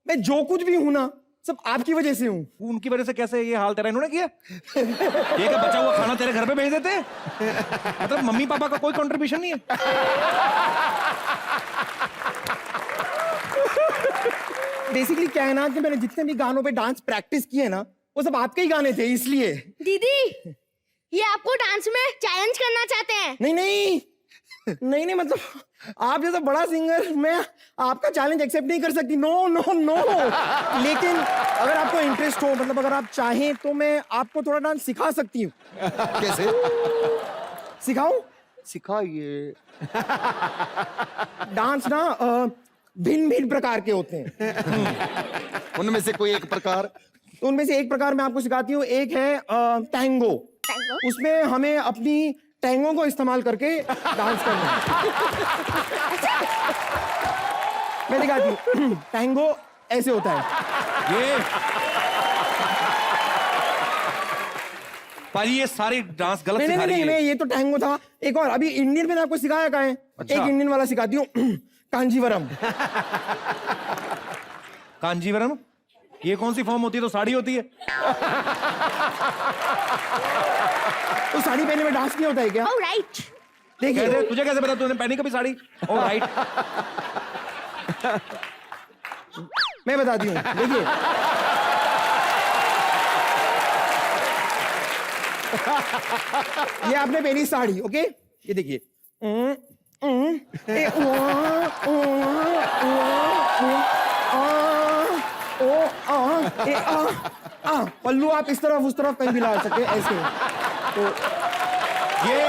मैं जो कुछ भी हूं ना, सब आपकी वजह से हूँ। उनकी वजह से कैसे ये हाल तेरा इन्होंने किया? ये क्या बचा हुआ खाना तेरे घर पे भेज देते हैं? मतलब मम्मी पापा का कोई कंट्रीब्यूशन नहीं है? बेसिकली क्या है ना कि मैंने जितने भी गानों पे डांस प्रैक्टिस किए ना, वो सब आपके ही गाने थे, इसलिए। दीदी, ये आपको डांस में चैलेंज करना चाहते हैं? नहीं नहीं नहीं नहीं, मतलब आप जैसा बड़ा सिंगर, मैं आपका चैलेंज एक्सेप्ट नहीं कर सकती। No no no. लेकिन अगर आपको इंटरेस्ट हो, मतलब अगर आप चाहें तो मैं आपको थोड़ा डांस सिखा सकती हूँ। कैसे सिखाऊं? सिखाइए। डांस ना भिन्न भिन्न प्रकार के होते हैं। उनमें से कोई एक प्रकार? तो उनमें से एक प्रकार मैं आपको सिखाती हूँ। एक है टैंगो। उसमें हमें अपनी टैंगो को इस्तेमाल करके डांस करना है। मैं दिखाती हूँ। टैंगो ऐसे होता है। ये भाई ये सारी डांस गलत नहीं सिखा नहीं रही नहीं, है। ये तो टैंगो था। एक और अभी इंडियन में आपको सिखाया का है। अच्छा। एक इंडियन वाला सिखाती हूँ, कांजीवरम। कांजीवरम? ये कौन सी फॉर्म होती है? तो साड़ी होती है। तो साड़ी पहने में डांस नहीं होता है क्या? राइट। देखिए कैसे? तुझे कैसे पता? तूने पहनी कभी साड़ी? ओ राइट। मैं बताती हूँ, देखिए। ये आपने पहनी साड़ी, ओके? ये देखिए। पल्लू आप इस तरफ उस तरफ कहीं भी ला सकते हैं, ऐसे। तो ये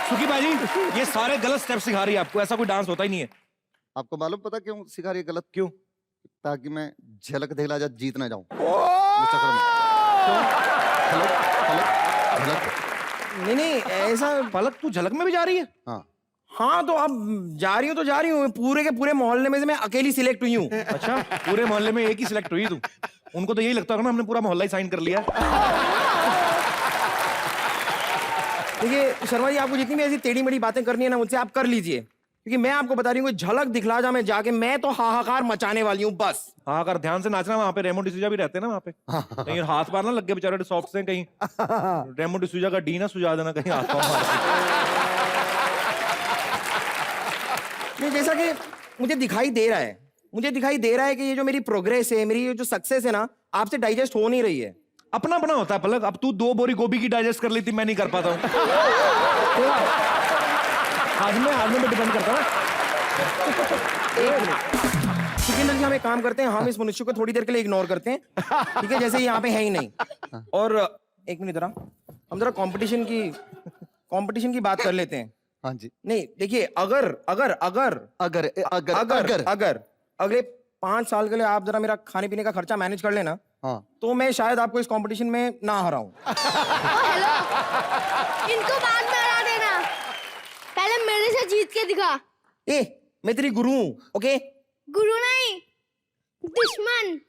सुखी बाजी, ये सारे गलत स्टेप सिखा रही है आपको। ऐसा कोई डांस होता ही नहीं है। आपको मालूम पता क्यों सिखा रही है गलत? क्यों? ताकि मैं झलक दिखला जा जीत ना जाऊं उस चक्कर में। झलक नहीं नहीं ऐसा पलक तू झलक में भी जा रही है? हाँ हाँ तो अब जा रही हूँ तो जा रही हूँ, पूरे के पूरे मोहल्ले में से मैं अकेली सिलेक्ट हुई हूँ। अच्छा, पूरे मोहल्ले में एक ही सिलेक्ट हुई तू? उनको तो यही लगता होगा ना हमने पूरा मोहल्ला ही साइन कर लिया। देखिए शर्मा जी, आपको जितनी भी ऐसी टेढ़ी मेढ़ी बातें करनी है ना मुझसे आप कर लीजिए, क्योंकि मैं आपको बता रही हूँ झलक दिखला जा में जाके मैं तो हाहाकार मचाने वाली हूँ बस। हाँ, अगर ध्यान से नाचना, वहाँ पे रेमो डिसूजा भी रहते हैं ना, वहाँ पे कहीं हाथ मार ना लग गए बेचारे सॉफ्ट से, कहीं रेमो डिसूजा का डी ना सुझा देना कहीं हाथ मार। नहीं, जैसा कि मुझे दिखाई दे रहा है, मुझे दिखाई दे रहा है कि ये जो मेरी प्रोग्रेस है, मेरी ये जो सक्सेस है ना, आपसे डाइजेस्ट हो नहीं रही है। अपना अपना होता है पलक। अब तू 2 बोरी गोभी की डाइजेस्ट कर लेती, मैं नहीं कर पाता हूँ। आदमी पे डिपेंड करता है। सुखिंदर जी, हम एक काम करते हैं, हम इस मनुष्य को थोड़ी देर के लिए इग्नोर करते हैं, ठीक है, जैसे यहाँ पे है ही नहीं। और एक मिनट जरा, हम जरा कंपटीशन की बात कर लेते हैं। हाँ जी। नहीं देखिए, अगर अगर अगर अगर अगर अगर अगर अगले 5 साल के लिए आप जरा मेरा खाने पीने का खर्चा मैनेज कर लेना, हाँ तो मैं शायद आपको इस कंपटीशन में ना हराऊं। हेलो, इनको बाद में हरा देना, पहले मेरे से जीत के दिखा। ए, मैं तेरी गुरु हूं, ओके? गुरु नहीं, दुश्मन।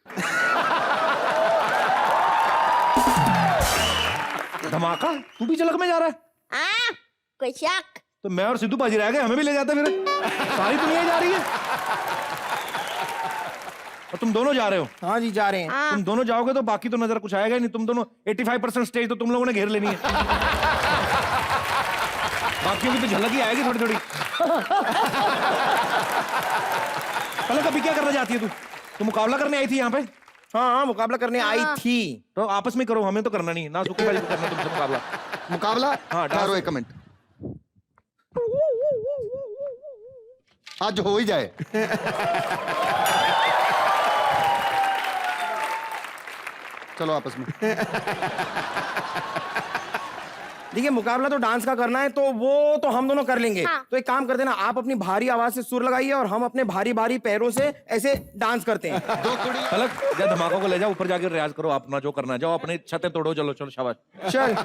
धमाका, तू भी झलक में जा रहा है? हाँ, कोई शक? तो मैं और सिद्धू बाजी रह गए, हमें भी ले जाते फिर। सारी दुनिया जा रही है और तुम दोनों जा रहे हो? हाँ जी, जा रहे हैं। हाँ। तुम दोनों जाओगे तो बाकी तो नजर कुछ आएगा ही नहीं। तुम दोनों 85% स्टेज तो तुम लोगों ने घेर लेनी है। बाकियों की तो झलक ही आएगी थोड़ी थोड़ी। पलक, अभी क्या करना चाहती है तू? तू मुकाबला करने आई थी यहाँ पे? हाँ हाँ, मुकाबला करने आई थी। तो आपस में करो, हमें तो करना नहीं ना। सुखी भाई को करना तुमसे मुकाबला। मुकाबला? हाँ, ठहरो एक मिनट, आज हो ही जाए। चलो आपस में। देखिए, मुकाबला तो डांस का करना है, तो वो तो हम दोनों कर लेंगे। हाँ। तो एक काम करते हैं ना, आप अपनी भारी आवाज से सुर लगाइए और हम अपने भारी भारी पैरों से ऐसे डांस करते हैं। पलक, जा धमाकों को ले जाओ, ऊपर जाकर रियाज करो अपना जो करना है। जाओ अपने छतें तोड़ो, चलो चलो, शाबाश। चल,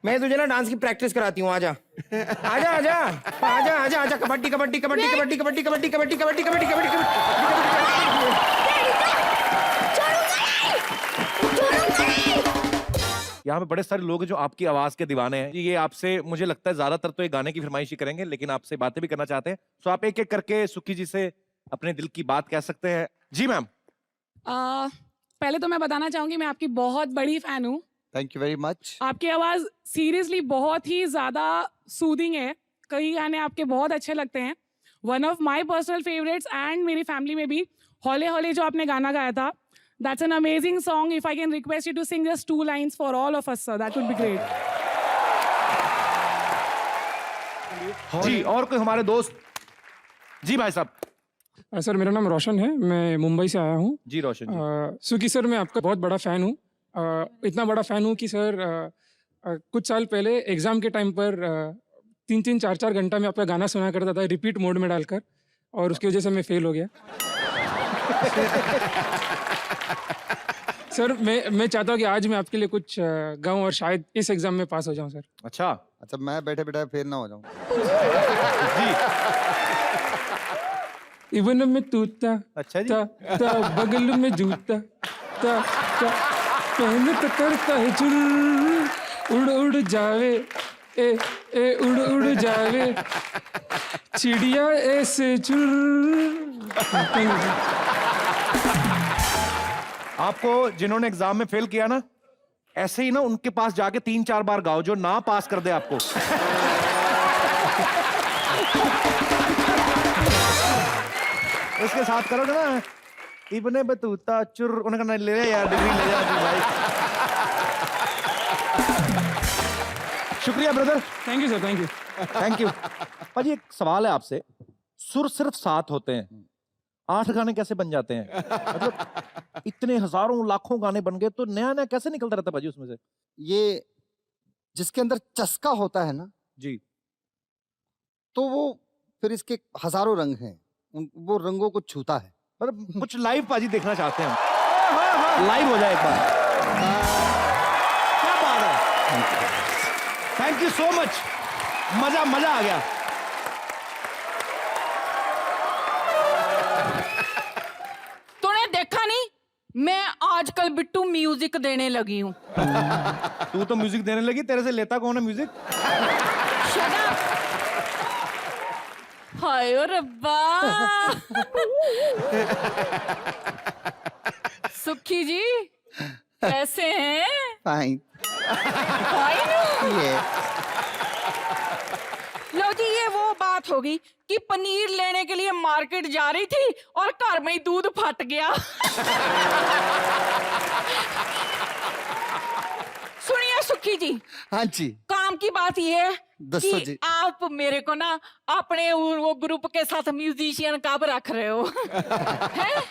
मैं तुझे ना डांस की प्रैक्टिस कराती हूँ। आजा आजा आजा आजा आजा आजा, कबड्डी कबड्डी कबड्डी कबड्डी कबड्डी कबड्डी कबड्डी कबड्डी कबड्डी कबड्डी। यहाँ पे बड़े सारे लोग हैं जो आपकी आवाज के दीवाने हैं। ये आपसे, मुझे लगता है ज्यादातर तो ये गाने की फरमाइश ही करेंगे, लेकिन आपसे बातें भी करना चाहते हैं। सो आप एक एक करके सुखी जी से अपने दिल की बात कह सकते हैं। जी मैम। पहले तो मैं बताना चाहूंगी, मैं आपकी बहुत बड़ी फैन हूँ। Thank you very much. आपकी आवाज सीरियसली बहुत ही ज्यादा सूदिंग है। कई गाने आपके बहुत अच्छे लगते हैं। One of my personal favourites and मेरी फैमिली में भी हौले हौले जो आपने गाना गाया था, that's an amazing song. If I can request you to sing just 2 lines for all of us, sir, that would be great. जी, और कोई हमारे दोस्त? जी भाई साहब। सर, मेरा नाम रोशन है, मैं मुंबई से आया हूँ। जी रोशन जी। सुखी सर, मैं आपका बहुत बड़ा फ़ैन हूँ। इतना बड़ा फ़ैन हूँ कि सर कुछ साल पहले एग्ज़ाम के टाइम पर 3-3, 4-4 घंटा में आपका गाना सुना करता था रिपीट मोड में डालकर, और उसकी वजह से मैं फेल हो गया। सर, मैं चाहता हूँ कि आज मैं आपके लिए कुछ गाऊं और शायद इस एग्ज़ाम में पास हो जाऊं सर। अच्छा, मैं बैठे बैठे फेल ना हो जाऊं। इवन में तूता, अच्छा जी। ता बगल में जूता, ता पहन तो करता है चुल, उड़ उड़ जावे, ए उड़ उड़ जावे, चिड़िया ऐसे चुल। आपको जिन्होंने एग्जाम में फेल किया ना, ऐसे ही ना उनके पास जाके 3-4 बार गाओ, जो ना पास कर दे आपको। उसके साथ करोगे ना, इब्ने बतूता चुर, उन्होंने कहना ले यार डिग्री ले जा तू भाई। शुक्रिया brother. Thank you sir, thank you. Thank you. भाजी, एक सवाल है आपसे, सुर सिर्फ 7 होते हैं, 8 गाने कैसे बन जाते हैं? मतलब इतने हजारों लाखों गाने बन गए, तो नया नया कैसे निकलता रहता है भाजी उसमें से? ये जिसके अंदर चस्का होता है ना जी, तो वो फिर इसके हजारों रंग हैं, वो रंगों को छूता है। मतलब कुछ लाइव पाजी देखना चाहते हैं हम, लाइव हो जाए एक बार। क्या बात है, थैंक यू सो मच, मजा आ गया। तूने देखा नहीं, मैं आजकल बिट्टू म्यूजिक देने लगी हूँ। तू तो म्यूजिक देने लगी, तेरे से लेता कौन है म्यूजिक? Shut up! हाय ओ रब्बा। सुखी जी कैसे हैं? फाइन। लो जी, ये वो बात होगी कि पनीर लेने के लिए मार्केट जा रही थी और घर में ही दूध फट गया। सुनिए सुखी जी, हाँ जी, काम की बात ये है दसो कि जी। आप मेरे को ना अपने वो ग्रुप के साथ म्यूजिशियन कब रख रहे हो? हैं?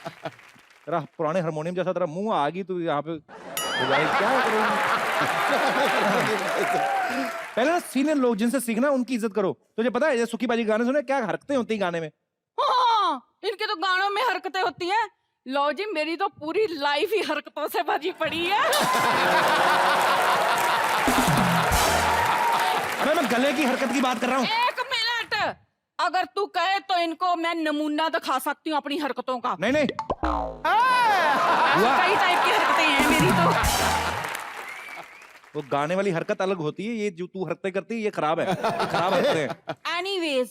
तेरा पुराने हारमोनियम जैसा तेरा मुंह आ गई, तू यहाँ पे क्या पहले ना सीनियर लोग जिनसे सीखना उनकी इज्जत करो। तुझे पता है ये सुखी बाजी गाने सुने, क्या हरकतें होती है गाने में? हाँ, इनके तो गानों में हरकतें होती है। लो जी, मेरी तो पूरी लाइफ ही हरकतों से भरी पड़ी है। अरे मैं गले की हरकत की बात कर रहा हूँ। एक मिनट, अगर तू कहे तो इनको मैं नमूना दिखा सकती हूँ अपनी हरकतों का। नहीं कई टाइप की हरकतें हैं मेरी तो। वो गाने वाली हरकत अलग होती है, ये जो तू हरकतें करती है ये खराब है, खराब हरकतें हैं। एनीवेज,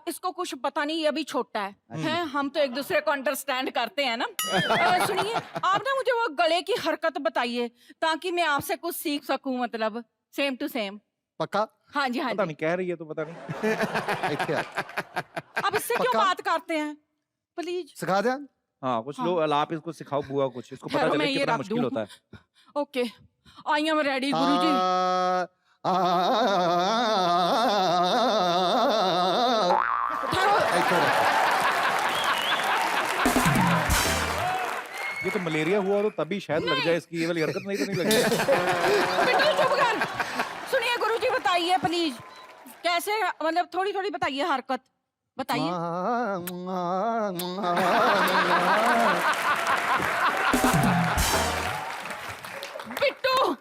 इसको कुछ पता नहीं, ये अभी छोटा है, हम तो एक दूसरे को अंडरस्टैंड करते हैं ना। सुनिए, आप ना मुझे वो गले की हरकत बताइए ताकि मैं आपसे कुछ सीख सकूं, मतलब सेम टू सेम। पक्का? हाँ जी, हाँ पता जी। नहीं कह रही है तो पता नहीं। अब इससे क्यों पक्का? बात करते हैं, प्लीज। सिखा दे। हाँ कुछ हाँ। लो, आप इसको सिखाओ बुआ, कुछ इसको पता ठहरो, चले मैं ये कितना रख मुश्किल दूं। होता है। ओके, आई एम रेडी गुरुजी। ये तो मलेरिया हुआ तो तभी शायद लग जाए इसकी ये वाली हरकत, नहीं तो नहीं लगेगी। बिल्कुल चुप कर। सुनिए गुरुजी, बताइए प्लीज, कैसे, मतलब थोड़ी थोड़ी बताइए हरकत, बताइए। बिट्टू,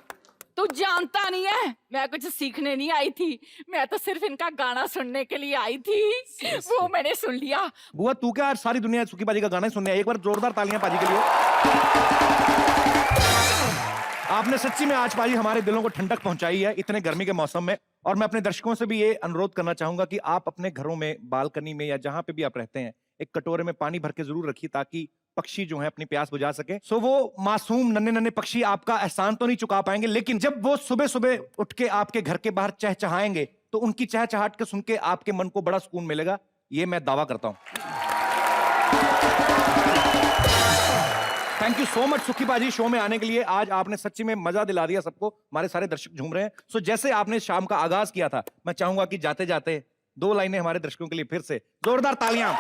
तू जानता नहीं है मैं कुछ सीखने नहीं आई थी, मैं तो सिर्फ इनका गाना सुनने के लिए आई थी। वो मैंने सुन लिया। बुआ तू क्या आज सारी दुनिया सुखी बाजी का गाना ही सुनने आई? एक बार जोरदार तालियां पाजी के लिए। आपने सच्ची में आज पाजी हमारे दिलों को ठंडक पहुंचाई है इतने गर्मी के मौसम में। और मैं अपने दर्शकों से भी ये अनुरोध करना चाहूंगा कि आप अपने घरों में, बालकनी में या जहां पे भी आप रहते हैं, एक कटोरे में पानी भर के जरूर रखिए ताकि पक्षी जो है अपनी प्यास बुझा सके। सो वो मासूम नन्हे नन्हे पक्षी आपका एहसान तो नहीं चुका पाएंगे, लेकिन जब वो सुबह सुबह उठ के आपके घर के बाहर चहचहाएंगे तो उनकी चहचहाट के सुन के आपके मन को बड़ा सुकून मिलेगा, ये मैं दावा करता हूं। थैंक यू सो मच सुखी बाजी शो में आने के लिए। आज आपने सच्ची में मजा दिला दिया सबको, हमारे सारे दर्शक झूम रहे हैं। सो जैसे आपने शाम का आगाज किया था, मैं चाहूंगा कि जाते जाते 2 लाइनें हमारे दर्शकों के लिए फिर से जोरदार तालियां।